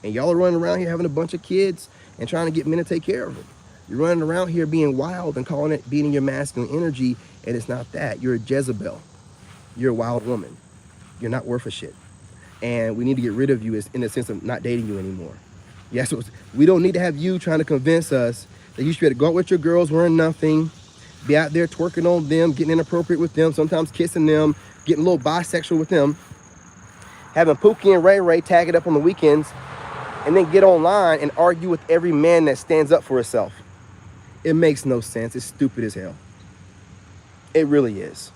Speaker 1: And y'all are running around here having a bunch of kids and trying to get men to take care of them. You're running around here being wild and calling it being in your masculine energy, and it's not that. You're a Jezebel. You're a wild woman. You're not worth a shit. And we need to get rid of you in the sense of not dating you anymore. Yes, we don't need to have you trying to convince us that you should be able to go out with your girls wearing nothing, be out there twerking on them, getting inappropriate with them, sometimes kissing them, getting a little bisexual with them, having Pookie and Ray Ray tag it up on the weekends, and then get online and argue with every man that stands up for himself. It makes no sense. It's stupid as hell. It really is.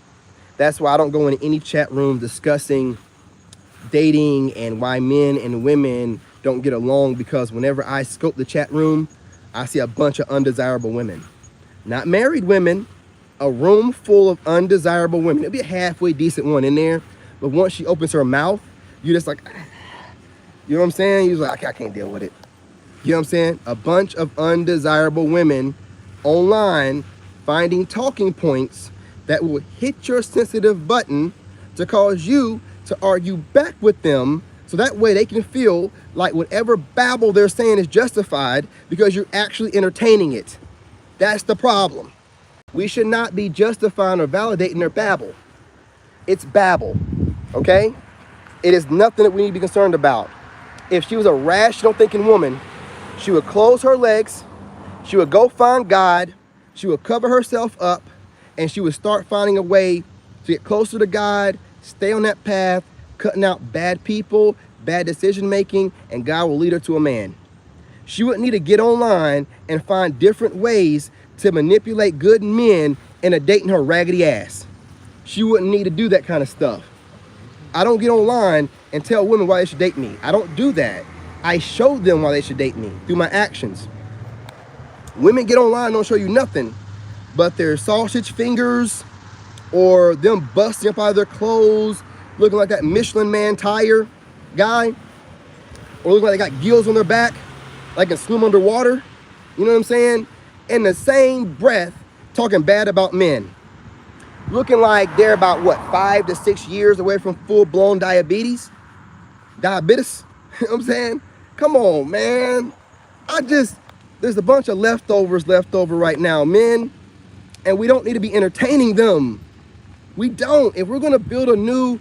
Speaker 1: That's why I don't go into any chat room discussing dating and why men and women don't get along, because whenever I scope the chat room, I see a bunch of undesirable women. Not married women, a room full of undesirable women. There'll be a halfway decent one in there, but once she opens her mouth, you're just like, you know what I'm saying? You're like, I can't deal with it. You know what I'm saying? A bunch of undesirable women online finding talking points that will hit your sensitive button to cause you to argue back with them, so that way they can feel like whatever babble they're saying is justified because you're actually entertaining it. That's the problem. We should not be justifying or validating their babble. It's babble, okay? It is nothing that we need to be concerned about. If she was a rational thinking woman, she would close her legs, she would go find God, she would cover herself up, and she would start finding a way to get closer to God, stay on that path, cutting out bad people, bad decision making, and God will lead her to a man. She wouldn't need to get online and find different ways to manipulate good men into dating her raggedy ass. She wouldn't need to do that kind of stuff. I don't get online and tell women why they should date me. I don't do that. I show them why they should date me through my actions. Women get online and don't show you nothing but their sausage fingers or them busting up out of their clothes, looking like that Michelin Man tire guy, or looking like they got gills on their back, like can swim underwater. You know what I'm saying? In the same breath, talking bad about men. Looking like they're about, what, 5 to 6 years away from full-blown diabetes? Diabetes? You know what I'm saying? Come on, man. There's a bunch of leftovers left over right now, men, and we don't need to be entertaining them. We don't. If we're going to build a new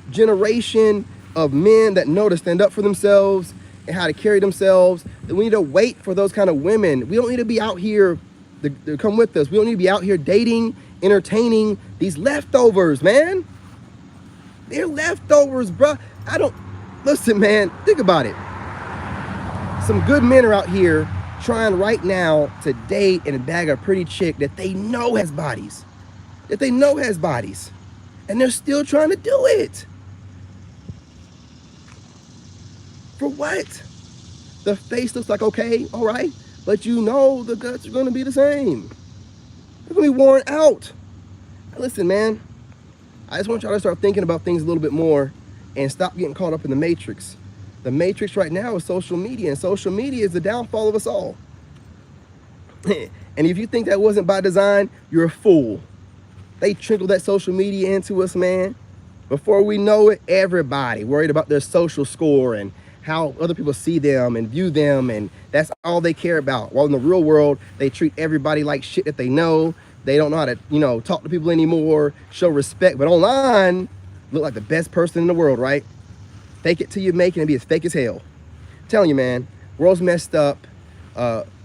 Speaker 1: generation of men that know to stand up for themselves and how to carry themselves, then we need to wait for those kind of women. We don't need to be out here to come with us. We don't need to be out here dating, entertaining these leftovers, man. They're leftovers, bro. Listen, man, think about it. Some good men are out here trying right now to date and bag a pretty chick that they know has bodies. And they're still trying to do it. For what? The face looks like, okay, all right, but you know the guts are gonna be the same. They're gonna be worn out. Listen, man, I just want y'all to start thinking about things a little bit more and stop getting caught up in the matrix. The matrix right now is social media, and social media is the downfall of us all. And if you think that wasn't by design, you're a fool. They trickled that social media into us, man. Before we know it, everybody worried about their social score and how other people see them and view them, and that's all they care about. While in the real world, they treat everybody like shit that they know. They don't know how to, talk to people anymore, show respect. But online, look like the best person in the world, right? Fake it till you make it and be as fake as hell. I'm telling you, man, world's messed up.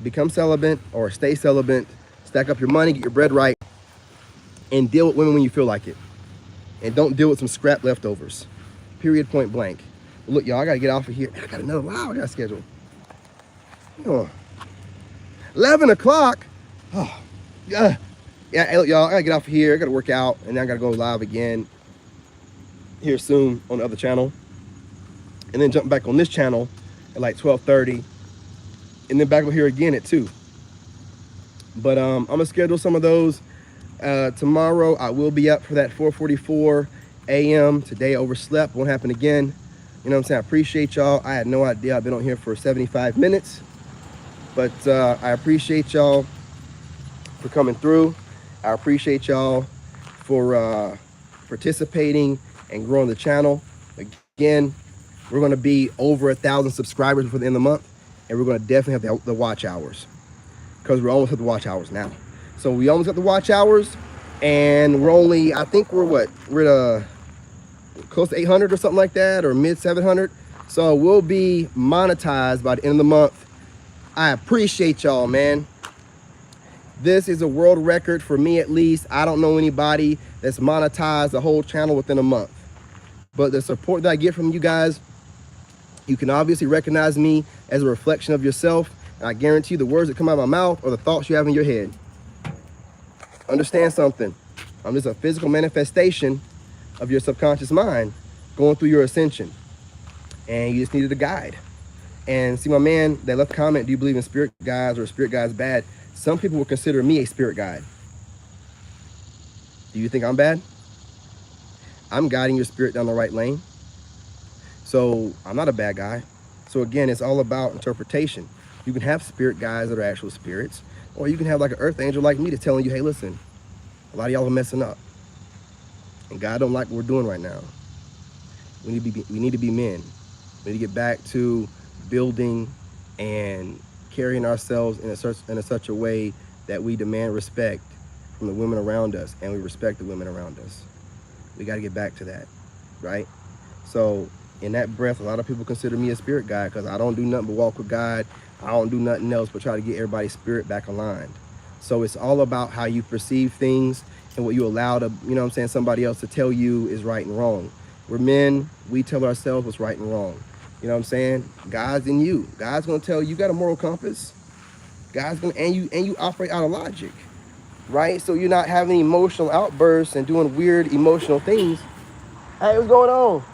Speaker 1: Become celibate or stay celibate. Stack up your money, get your bread right, and deal with women when you feel like it. And don't deal with some scrap leftovers. Period, point blank. Look, y'all, I gotta get off of here. I got another live I gotta schedule. 11 o'clock. Oh, yeah. Yeah, look, y'all, I gotta get off of here. I gotta work out, and then I gotta go live again here soon on the other channel. And then jump back on this channel at like 12:30. And then back over here again at 2. But I'm gonna schedule some of those. Tomorrow I will be up for that 4:44 a.m. Today I overslept. Won't happen again. You know what I'm saying? I appreciate y'all. I had no idea I've been on here for 75 minutes. But I appreciate y'all for coming through. I appreciate y'all for participating and growing the channel. Again, we're going to be over 1,000 subscribers before the end of the month. And we're going to definitely have the watch hours. Because we're almost at the watch hours now. So we almost got the watch hours. And we're only, I think we're close to 800 or something like that, or mid 700. So we'll be monetized by the end of the month. I appreciate y'all, man. This is a world record for me, at least. I don't know anybody that's monetized the whole channel within a month. But the support that I get from you guys, you can obviously recognize me as a reflection of yourself. And I guarantee you the words that come out of my mouth are the thoughts you have in your head. Understand something. I'm just a physical manifestation of your subconscious mind going through your ascension. And you just needed a guide. And see, my man that left a comment, do you believe in spirit guides or spirit guides bad? Some people will consider me a spirit guide. Do you think I'm bad? I'm guiding your spirit down the right lane. So I'm not a bad guy. So again, it's all about interpretation. You can have spirit guides that are actual spirits, or you can have like an earth angel like me that's telling you, hey, listen, a lot of y'all are messing up. And God don't like what we're doing right now. We need to be men. We need to get back to building and carrying ourselves in such a way that we demand respect from the women around us, and we respect the women around us. We got to get back to that, right? So in that breath, a lot of people consider me a spirit guide because I don't do nothing but walk with God. I don't do nothing else but try to get everybody's spirit back aligned. So it's all about how you perceive things and what you allow to, somebody else to tell you is right and wrong. We're men, we tell ourselves what's right and wrong. You know what I'm saying? God's in you. God's gonna tell you, you got a moral compass. God's gonna, and you operate out of logic, right? So you're not having emotional outbursts and doing weird emotional things. Hey, what's going on?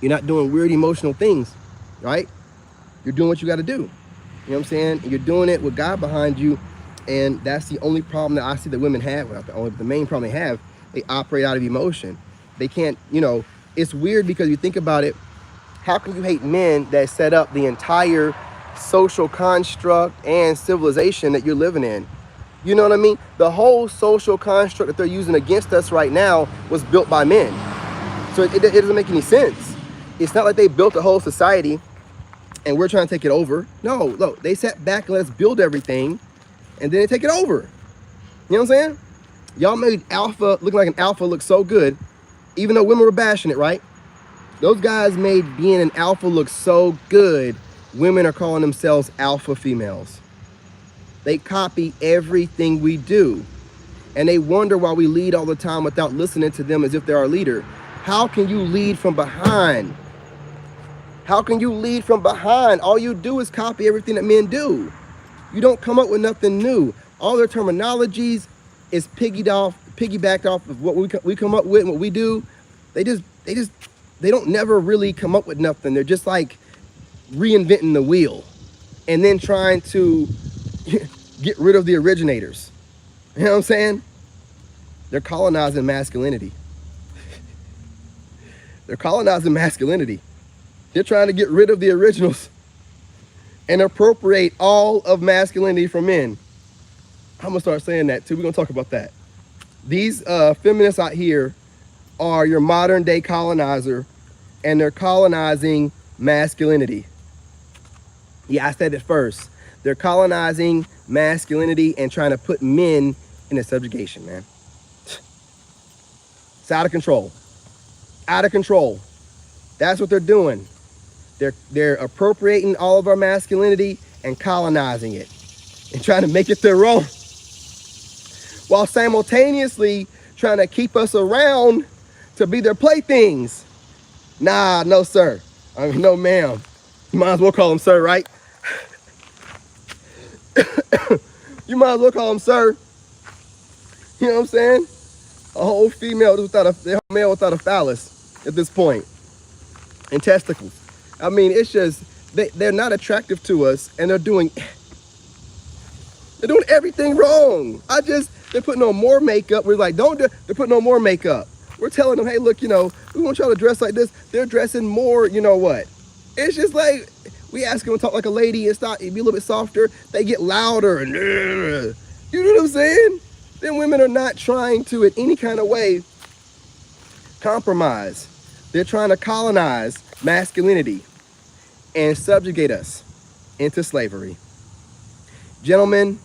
Speaker 1: You're not doing weird emotional things, right? You're doing what you got to do. You know what I'm saying? And you're doing it with God behind you. And that's the only problem that I see that women have. Well, the main problem they have, they operate out of emotion. They can't, it's weird because you think about it. How can you hate men that set up the entire social construct and civilization that you're living in? You know what I mean? The whole social construct that they're using against us right now was built by men. So it doesn't make any sense. It's not like they built a whole society and we're trying to take it over. No, look, they sat back and let's build everything and then they take it over. You know what I'm saying? Y'all made alpha look like an alpha look so good, even though women were bashing it, right? Those guys made being an alpha look so good, women are calling themselves alpha females. They copy everything we do. And they wonder why we lead all the time without listening to them as if they're our leader. How can you lead from behind? How can you lead from behind? All you do is copy everything that men do. You don't come up with nothing new. All their terminologies is piggybacked off of what we come up with and what we do. They don't never really come up with nothing. They're just like reinventing the wheel and then trying to get rid of the originators. You know what I'm saying? They're colonizing masculinity. They're colonizing masculinity. They're trying to get rid of the originals and appropriate all of masculinity from men. I'm gonna start saying that too. We're gonna talk about that. These feminists out here are your modern day colonizer and they're colonizing masculinity. Yeah, I said it first. They're colonizing masculinity and trying to put men in a subjugation, man. It's out of control. Out of control. That's what they're doing. They're appropriating all of our masculinity and colonizing it and trying to make it their own, while simultaneously trying to keep us around to be their playthings. Nah, no sir. I mean, no ma'am. You might as well call him sir, right? You might as well call him sir. You know what I'm saying? A whole female without a male without a phallus at this point. And testicles. I mean, it's just, they're not attractive to us, and they're doing everything wrong. They're putting on more makeup. We're like, don't do, they're putting on more makeup. We're telling them, hey, look, we want y'all to dress like this. They're dressing more, you know what? It's just like, we ask them to talk like a lady and be a little bit softer. They get louder and, you know what I'm saying? Then women are not trying to, in any kind of way, compromise. They're trying to colonize masculinity and subjugate us into slavery. Gentlemen,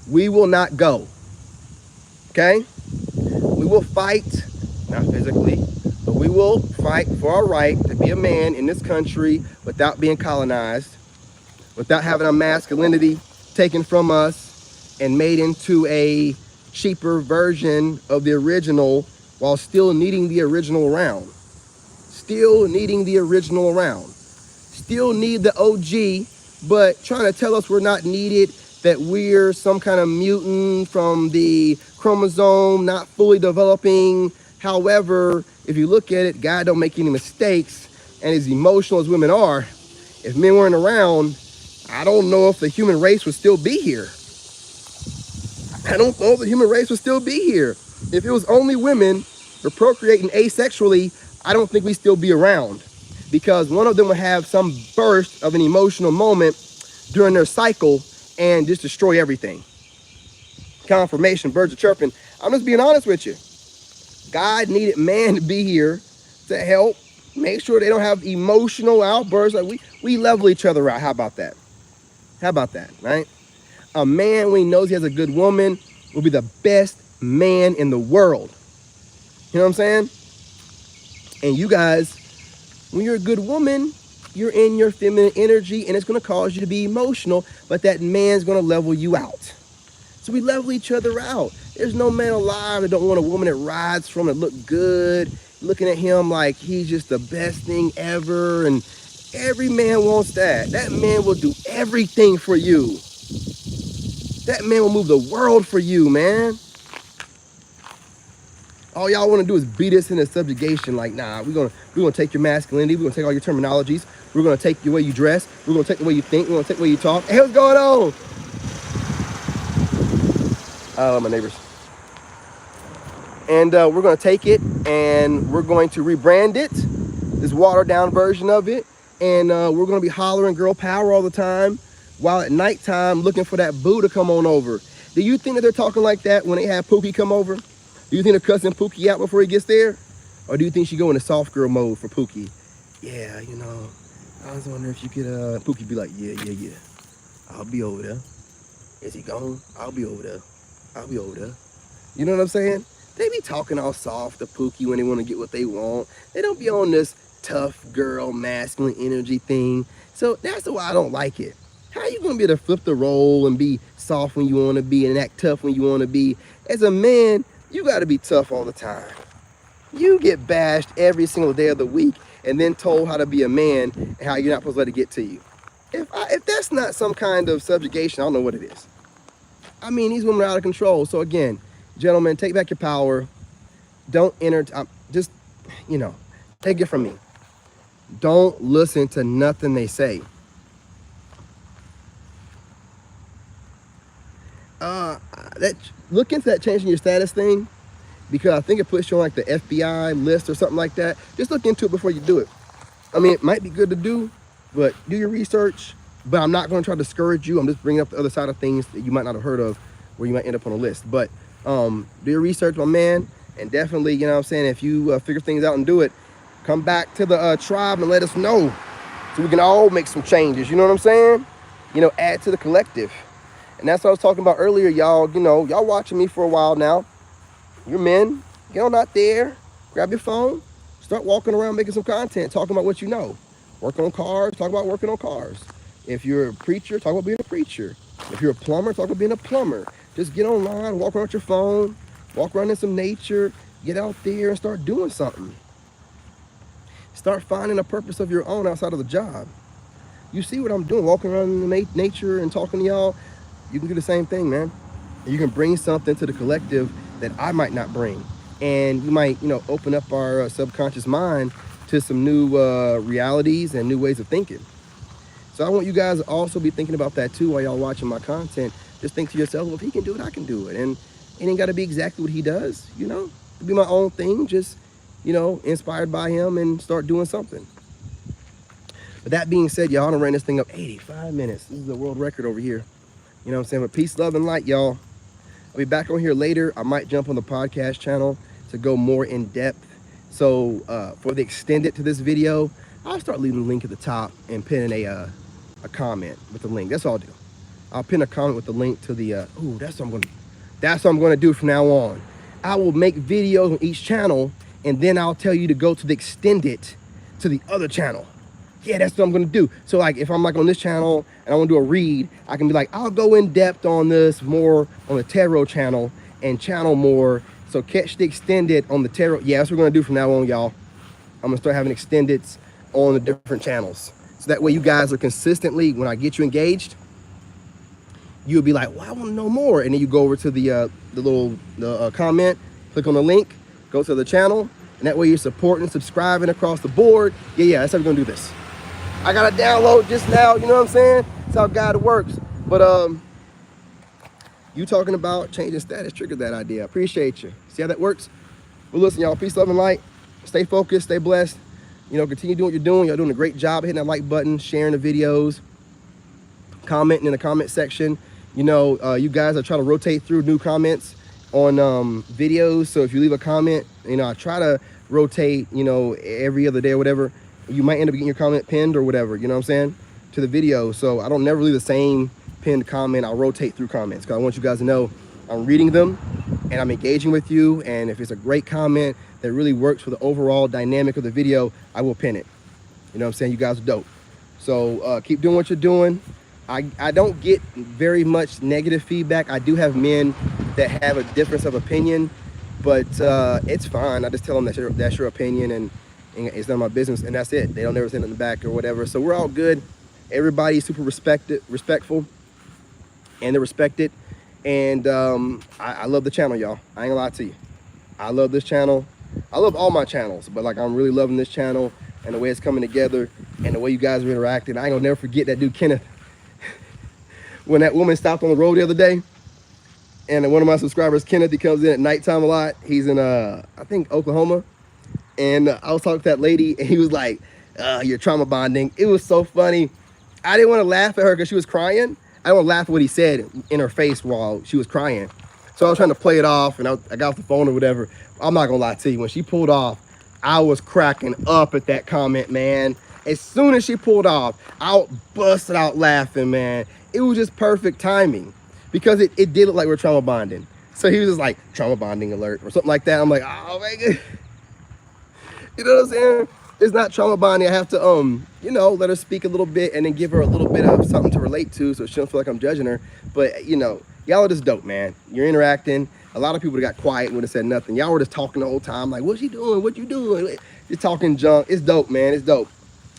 Speaker 1: we will not go. Okay? We will fight, not physically, but we will fight for our right to be a man in this country without being colonized, without having our masculinity taken from us and made into a cheaper version of the original, while still needing the original around. Still needing the original around. Still need the OG, but trying to tell us we're not needed, that we're some kind of mutant from the chromosome, not fully developing. However, if you look at it, God don't make any mistakes, and as emotional as women are, if men weren't around, I don't know if the human race would still be here. I don't know if the human race would still be here. If it was only women for procreating asexually, I don't think we'd still be around, because one of them would have some burst of an emotional moment during their cycle and just destroy everything. Confirmation, birds are chirping. I'm just being honest with you. God needed man to be here to help make sure they don't have emotional outbursts. Like we level each other out. How about that? How about that, right? A man, when he knows he has a good woman, will be the best man in the world. You know what I'm saying? And you guys, when you're a good woman, you're in your feminine energy, and it's going to cause you to be emotional, but that man's going to level you out. So we level each other out. There's no man alive that don't want a woman that rides from and look good, looking at him like he's just the best thing ever, and every man wants that. That man will do everything for you. That man will move the world for you, man. All y'all want to do is beat us into subjugation. Like, nah, we're gonna take your masculinity. We're gonna take all your terminologies. We're gonna take the way you dress. We're gonna take the way you think. We're gonna take the way you talk. Hey, what's going on? I love my neighbors. And we're gonna take it and we're going to rebrand it, this watered down version of it, and we're gonna be hollering girl power all the time, while at nighttime looking for that boo to come on over. Do you think that they're talking like that when they have Pookie come over? Do you think they're cussing Pookie out before he gets there? Or do you think she go into soft girl mode for Pookie? Yeah, I was wondering if you could, Pookie be like, yeah. I'll be over there. Is he gone? I'll be over there. You know what I'm saying? They be talking all soft to Pookie when they want to get what they want. They don't be on this tough girl, masculine energy thing. So that's why I don't like it. How you gonna be able to flip the role and be soft when you want to be and act tough when you want to be? As a man, you got to be tough all the time. You get bashed every single day of the week and then told how to be a man and how you're not supposed to let it get to you. If that's not some kind of subjugation, I don't know what it is. I mean, these women are out of control. So again, gentlemen, take back your power. Don't just, take it from me. Don't listen to nothing they say. Look into that changing your status thing, because I think it puts you on like the FBI list or something like that. Just look into it before you do it. I mean, it might be good to do, but do your research. But I'm not going to try to discourage you. I'm just bringing up the other side of things that you might not have heard of, where you might end up on a list. But do your research, my man, and definitely, if you figure things out and do it, Come back to the tribe and let us know so we can all make some changes. You know what I'm saying? You know, add to the collective. And that's what I was talking about earlier, y'all. You know, y'all watching me for a while now. You're men. Get on out there. Grab your phone. Start walking around making some content, talking about what you know. Work on cars. Talk about working on cars. If you're a preacher, talk about being a preacher. If you're a plumber, talk about being a plumber. Just get online, walk around with your phone, walk around in some nature, get out there and start doing something. Start finding a purpose of your own outside of the job. You see what I'm doing, walking around in the nature and talking to y'all. You can do the same thing, man. You can bring something to the collective that I might not bring. And you might, you know, open up our subconscious mind to some new realities and new ways of thinking. So I want you guys to also be thinking about that too while y'all watching my content. Just think to yourself, well, if he can do it, I can do it. And it ain't got to be exactly what he does, you know. It'll be my own thing, just, you know, inspired by him and start doing something. But that being said, y'all, I'm gonna run this thing up 85 minutes. This is the world record over here. You know what I'm saying? But peace, love, and light, y'all. I'll be back on here later. I might jump on the podcast channel to go more in depth. So for the extended to this video, I'll start leaving the link at the top and pinning a comment with the link. That's all I'll do. I'll pin a comment with the link to the that's what I'm gonna do from now on. I will make videos on each channel, and then I'll tell you to go to the extended to the other channel. Yeah, that's what I'm gonna do. So like if I'm like on this channel and I want to do a read, I can be like, I'll go in depth on this more on the tarot channel and channel more. So catch the extended on the tarot. Yeah, that's what we're gonna do from now on, y'all. I'm gonna start having extendeds on the different channels. So that way you guys are consistently, when I get you engaged, you'll be like, well, I want to know more. And then you go over to the little comment, click on the link, go to the channel, and that way you're supporting, subscribing across the board. Yeah, that's how we're gonna do this. I got a download just now, you know what I'm saying? That's how God works. But you talking about changing status triggered that idea. I appreciate you. See how that works? Well, listen, y'all, peace, love, and light. Stay focused, stay blessed. You know, continue doing what you're doing. Y'all doing a great job hitting that like button, sharing the videos, commenting in the comment section. You know, you guys, I try to rotate through new comments on videos. So if you leave a comment, you know, I try to rotate, you know, every other day or whatever. You might end up getting your comment pinned or whatever, you know what I'm saying, to the video. So I don't never leave the same pinned comment. I'll rotate through comments because I want you guys to know I'm reading them and I'm engaging with you. And if it's a great comment that really works for the overall dynamic of the video, I will pin it. You know what I'm saying? You guys are dope. So keep doing what you're doing. I don't get very much negative feedback. I do have men that have a difference of opinion, but it's fine. I just tell them that's your opinion and it's none of my business, and that's it. They don't ever send it in the back or whatever. So we're all good. Everybody's super respectful, and they're respected. And I love the channel, y'all. I ain't gonna lie to you. I love this channel. I love all my channels, but like I'm really loving this channel and the way it's coming together and the way you guys are interacting. I ain't gonna never forget that dude Kenneth. When that woman stopped on the road the other day, and one of my subscribers, Kenneth, he comes in at nighttime a lot. He's in I think Oklahoma. And I was talking to that lady, and he was like, you're trauma bonding. It was so funny. I didn't want to laugh at her because she was crying. I didn't want to laugh at what he said in her face while she was crying. So I was trying to play it off, and I got off the phone or whatever. I'm not going to lie to you. When she pulled off, I was cracking up at that comment, man. As soon as she pulled off, I busted out laughing, man. It was just perfect timing because it did look like we're trauma bonding. So he was just like, trauma bonding alert or something like that. I'm like, oh, my God. You know what I'm saying? It's not trauma bonding. I have to, you know, let her speak a little bit and then give her a little bit of something to relate to so she don't feel like I'm judging her. But, you know, y'all are just dope, man. You're interacting. A lot of people that got quiet would have said nothing. Y'all were just talking the whole time. Like, what's she doing? What you doing? You're talking junk. It's dope, man. It's dope.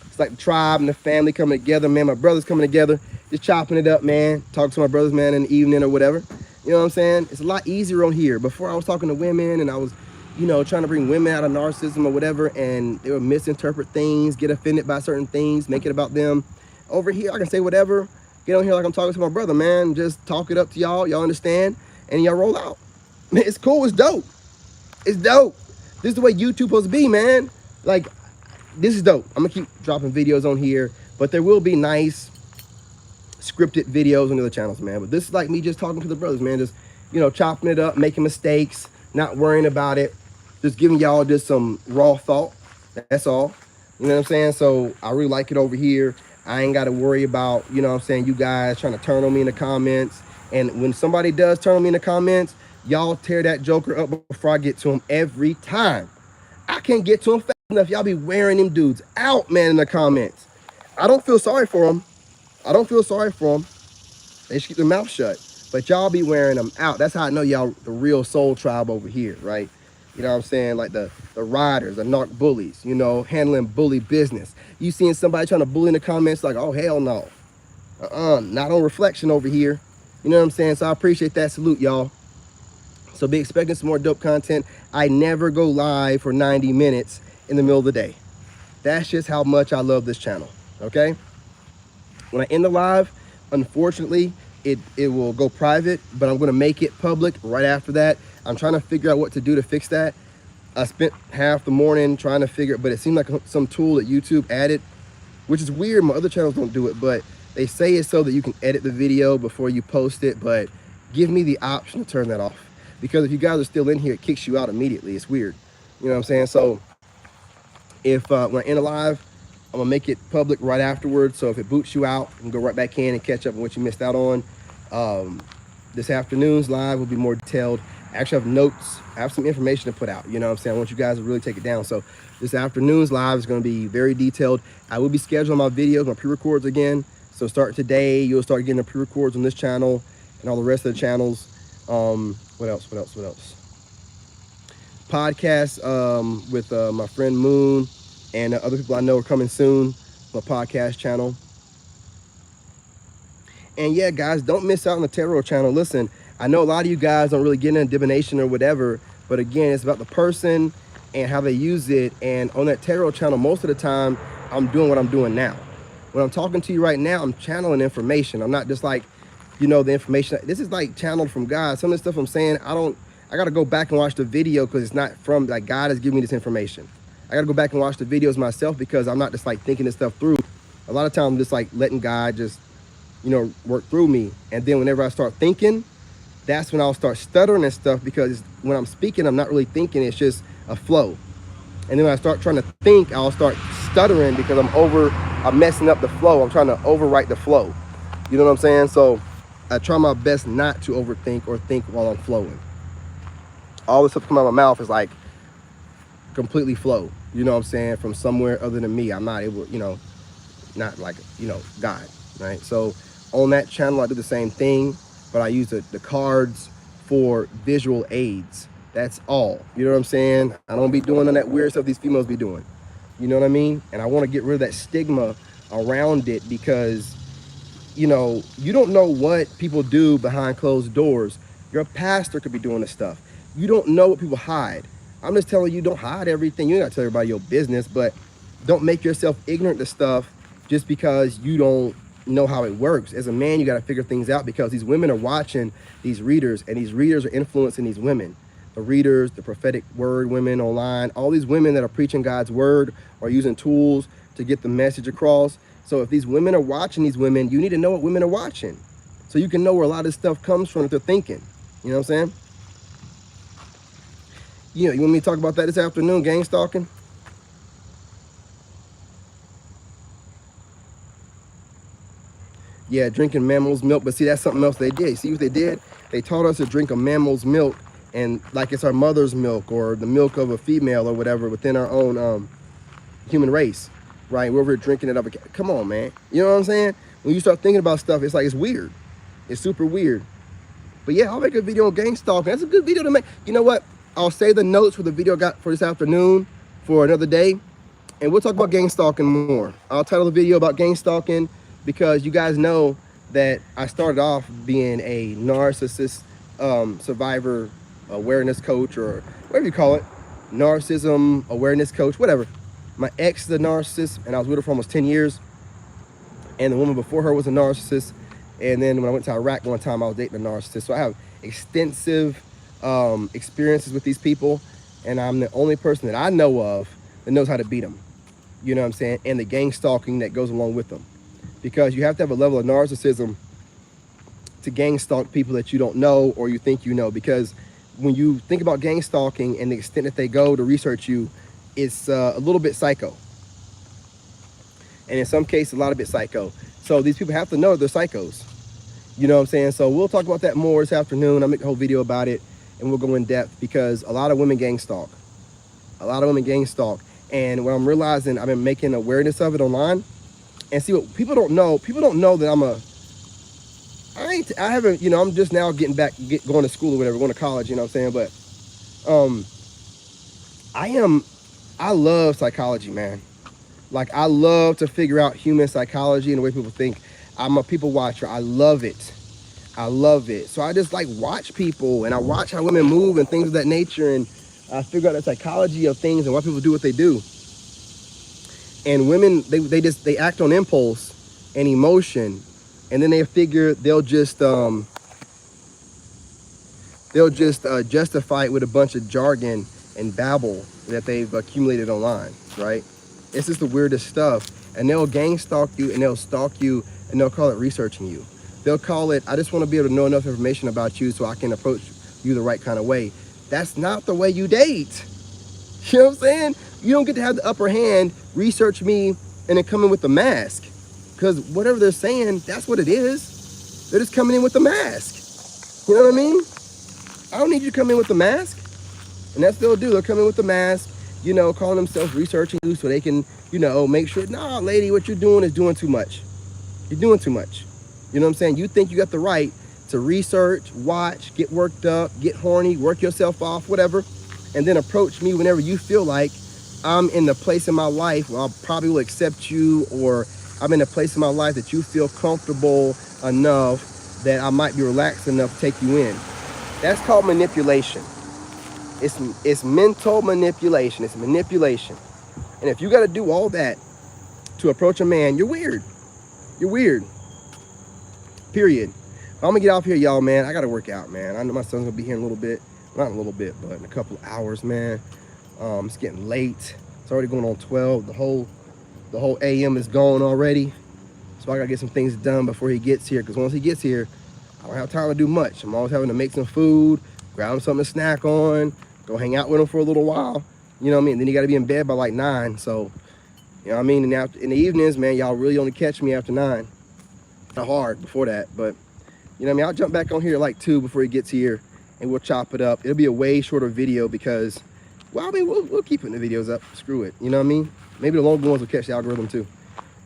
Speaker 1: It's like the tribe and the family coming together, man. My brothers coming together. Just chopping it up, man. Talking to my brothers, man, in the evening or whatever. You know what I'm saying? It's a lot easier on here. Before I was talking to women and I was, you know, trying to bring women out of narcissism or whatever, and they would misinterpret things, get offended by certain things, make it about them. Over here, I can say whatever, get on here like I'm talking to my brother, man, just talk it up to y'all, y'all understand, and y'all roll out. Man, it's cool, it's dope. It's dope. This is the way YouTube supposed to be, man. Like, this is dope. I'm gonna keep dropping videos on here, but there will be nice scripted videos on the other channels, man. But this is like me just talking to the brothers, man, just, you know, chopping it up, making mistakes, not worrying about it. Just giving y'all just some raw thought That's all. You know what I'm saying? So I really like it over here. I ain't got to worry about, you know what I'm saying, you guys trying to turn on me in the comments. And when somebody does turn on me in the comments, y'all tear that joker up before I get to him every time. I can't get to him fast enough. Y'all be wearing them dudes out, man, in the comments. I don't feel sorry for them. I don't feel sorry for them. They should keep their mouth shut. But y'all be wearing them out. That's how I know y'all the real soul tribe over here, right? You know what I'm saying? Like the riders, the narc bullies, you know, handling bully business. You seeing somebody trying to bully in the comments like, oh, hell no. Not on reflection over here. You know what I'm saying? So I appreciate that. Salute, y'all. So be expecting some more dope content. I never go live for 90 minutes in the middle of the day. That's just how much I love this channel, okay? When I end the live, unfortunately, it will go private, but I'm gonna make it public right after that. I'm trying to figure out what to do to fix that. I spent half the morning trying to figure it, but it seemed like some tool that YouTube added, which is weird. My other channels don't do it, but they say it's so that you can edit the video before you post it, but give me the option to turn that off. Because if you guys are still in here, it kicks you out immediately. It's weird. You know what I'm saying? So if when I end a live, I'm gonna make it public right afterwards. So if it boots you out, you can go right back in and catch up on what you missed out on. This afternoon's live will be more detailed. I actually have notes. I have some information to put out. You know what I'm saying? I want you guys to really take it down. So this afternoon's live is going to be very detailed. I will be scheduling my videos, my pre-records again. So start today, you'll start getting the pre-records on this channel and all the rest of the channels. What else? Podcasts with my friend Moon and other people I know are coming soon. My podcast channel. And yeah, guys, don't miss out on the tarot channel. Listen, I know a lot of you guys don't really get into divination or whatever, but again, it's about the person and how they use it. And on that tarot channel, most of the time, I'm doing what I'm doing now. When I'm talking to you right now, I'm channeling information. I'm not just like, you know, the information. This is like channeled from God. Some of the stuff I'm saying, I got to go back and watch the video because it's not from, like, God is giving me this information. I got to go back and watch the videos myself because I'm not just like thinking this stuff through. A lot of times I'm just like letting God just, you know, work through me. And then whenever I start thinking, that's when I'll start stuttering and stuff, because when I'm speaking, I'm not really thinking, it's just a flow. And then when I start trying to think, I'll start stuttering because I'm messing up the flow. I'm trying to overwrite the flow. You know what I'm saying? So I try my best not to overthink or think while I'm flowing. All the stuff coming out of my mouth is like completely flow. You know what I'm saying? From somewhere other than me. I'm not able, you know, not like, you know, God, right? So on that channel, I do the same thing, but I use the cards for visual aids. That's all. You know what I'm saying? I don't be doing none of that weird stuff these females be doing. You know what I mean? And I want to get rid of that stigma around it because, you know, you don't know what people do behind closed doors. Your pastor could be doing this stuff. You don't know what people hide. I'm just telling you, don't hide everything. You ain't got to tell everybody your business, but don't make yourself ignorant to stuff just because you don't know how it works. As a man, you got to figure things out because these women are watching these readers, and these readers are influencing these women. The readers, the prophetic word women online, all these women that are preaching God's word are using tools to get the message across. So if these women are watching these women, you need to know what women are watching so you can know where a lot of this stuff comes from that they're thinking. You know what I'm saying? You know, you want me to talk about that this afternoon, gang stalking? Yeah, drinking mammal's milk. But see, that's something else they did. See what they did? They taught us to drink a mammal's milk, and like it's our mother's milk or the milk of a female or whatever within our own human race, right? We're over here drinking it up. Come on, man. You know what I'm saying? When you start thinking about stuff, it's like, it's weird. It's super weird. But yeah, I'll make a video on gang stalking. That's a good video to make. You know what? I'll save the notes for the video I got for this afternoon for another day. And we'll talk about gang stalking more. I'll title the video about gang stalking because you guys know that I started off being a narcissist survivor awareness coach, or whatever you call it, narcissism awareness coach, whatever. My ex is a narcissist, and I was with her for almost 10 years. And the woman before her was a narcissist. And then when I went to Iraq one time, I was dating a narcissist. So I have extensive experiences with these people, and I'm the only person that I know of that knows how to beat them. You know what I'm saying? And the gang stalking that goes along with them. Because you have to have a level of narcissism to gang stalk people that you don't know or you think you know. Because when you think about gang stalking and the extent that they go to research you, it's a little bit psycho. And in some cases, a lot of bit psycho. So these people have to know they're psychos. You know what I'm saying? So we'll talk about that more this afternoon. I'll make a whole video about it, and we'll go in depth, because a lot of women gang stalk. A lot of women gang stalk. And what I'm realizing, I've been making awareness of it online. And see, what people don't know that I haven't, you know, I'm just now going to school or whatever, going to college, you know what I'm saying? But I love psychology, man. Like, I love to figure out human psychology and the way people think. I'm a people watcher. I love it. I love it. So I just like watch people, and I watch how women move and things of that nature, and I figure out the psychology of things and why people do what they do. And women, they act on impulse and emotion, and then they figure they'll just justify it with a bunch of jargon and babble that they've accumulated online, right? It's just the weirdest stuff. And they'll gang stalk you, and they'll stalk you, and they'll call it researching you. They'll call it, I just want to be able to know enough information about you so I can approach you the right kind of way. That's not the way you date. You know what I'm saying? You don't get to have the upper hand, research me, and then come in with the mask. Because whatever they're saying, that's what it is. They're just coming in with the mask. You know what I mean? I don't need you to come in with the mask. And that's what they'll do. They'll come in with the mask, you know, calling themselves researching you so they can, you know, make sure, nah, lady, what you're doing is doing too much. You're doing too much. You know what I'm saying? You think you got the right to research, watch, get worked up, get horny, work yourself off, whatever, and then approach me whenever you feel like I'm in the place in my life where I probably will accept you, or I'm in a place in my life that you feel comfortable enough that I might be relaxed enough to take you in. That's called manipulation. It's mental manipulation. It's manipulation. And if you got to do all that to approach a man, you're weird. You're weird. Period. I'm gonna get off here, y'all, man. I gotta work out, man. I know my son's gonna be here in a little bit. Not in a little bit, but in a couple of hours, man. It's getting late. It's already going on 12. The whole AM is gone already. So I gotta get some things done before he gets here, because once he gets here, I don't have time to do much. I'm always having to make some food, grab him something to snack on, go hang out with him for a little while. You know what I mean? Then you gotta be in bed by like 9. So, you know what I mean? And in the evenings, man, y'all really only catch me after 9. Not hard before that, but you know what I mean? I'll jump back on here at like 2 before he gets here, and we'll chop it up. It'll be a way shorter video because, well, I mean, we'll keep putting the videos up. Screw it. You know what I mean? Maybe the longer ones will catch the algorithm too.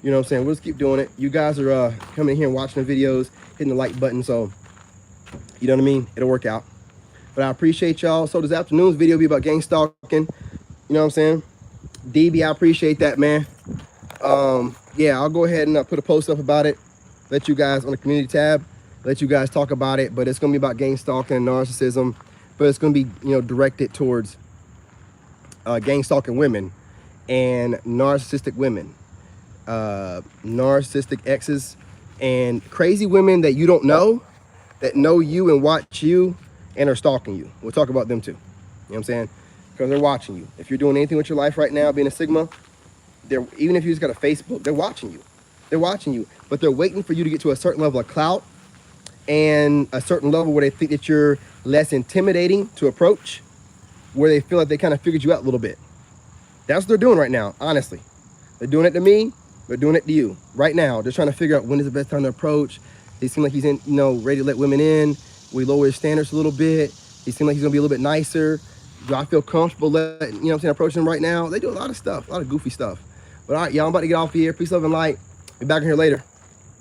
Speaker 1: You know what I'm saying? We'll just keep doing it. You guys are coming in here and watching the videos, hitting the like button, so you know what I mean? It'll work out. But I appreciate y'all. So this afternoon's video will be about gang stalking. You know what I'm saying? DB, I appreciate that, man. Yeah, I'll go ahead and put a post up about it. Let you guys on the community tab, let you guys talk about it. But it's gonna be about gang stalking and narcissism. But it's gonna be, you know, directed towards gang stalking women and narcissistic women, narcissistic exes, and crazy women that you don't know, that know you and watch you and are stalking you. We'll talk about them too. You know what I'm saying? Because they're watching you. If you're doing anything with your life right now, being a Sigma, even if you just got a Facebook, they're watching you. They're watching you, but they're waiting for you to get to a certain level of clout and a certain level where they think that you're less intimidating to approach, where they feel like they kind of figured you out a little bit. That's what they're doing right now, honestly. They're doing it to me, they're doing it to you right now. They're trying to figure out when is the best time to approach. He seems like he's ready to let women in. We lower his standards a little bit. He seems like he's gonna be a little bit nicer. Do I feel comfortable letting, approaching him right now? They do a lot of stuff, a lot of goofy stuff. But all right, y'all, I'm about to get off here. Peace, love, and light. Be back in here later.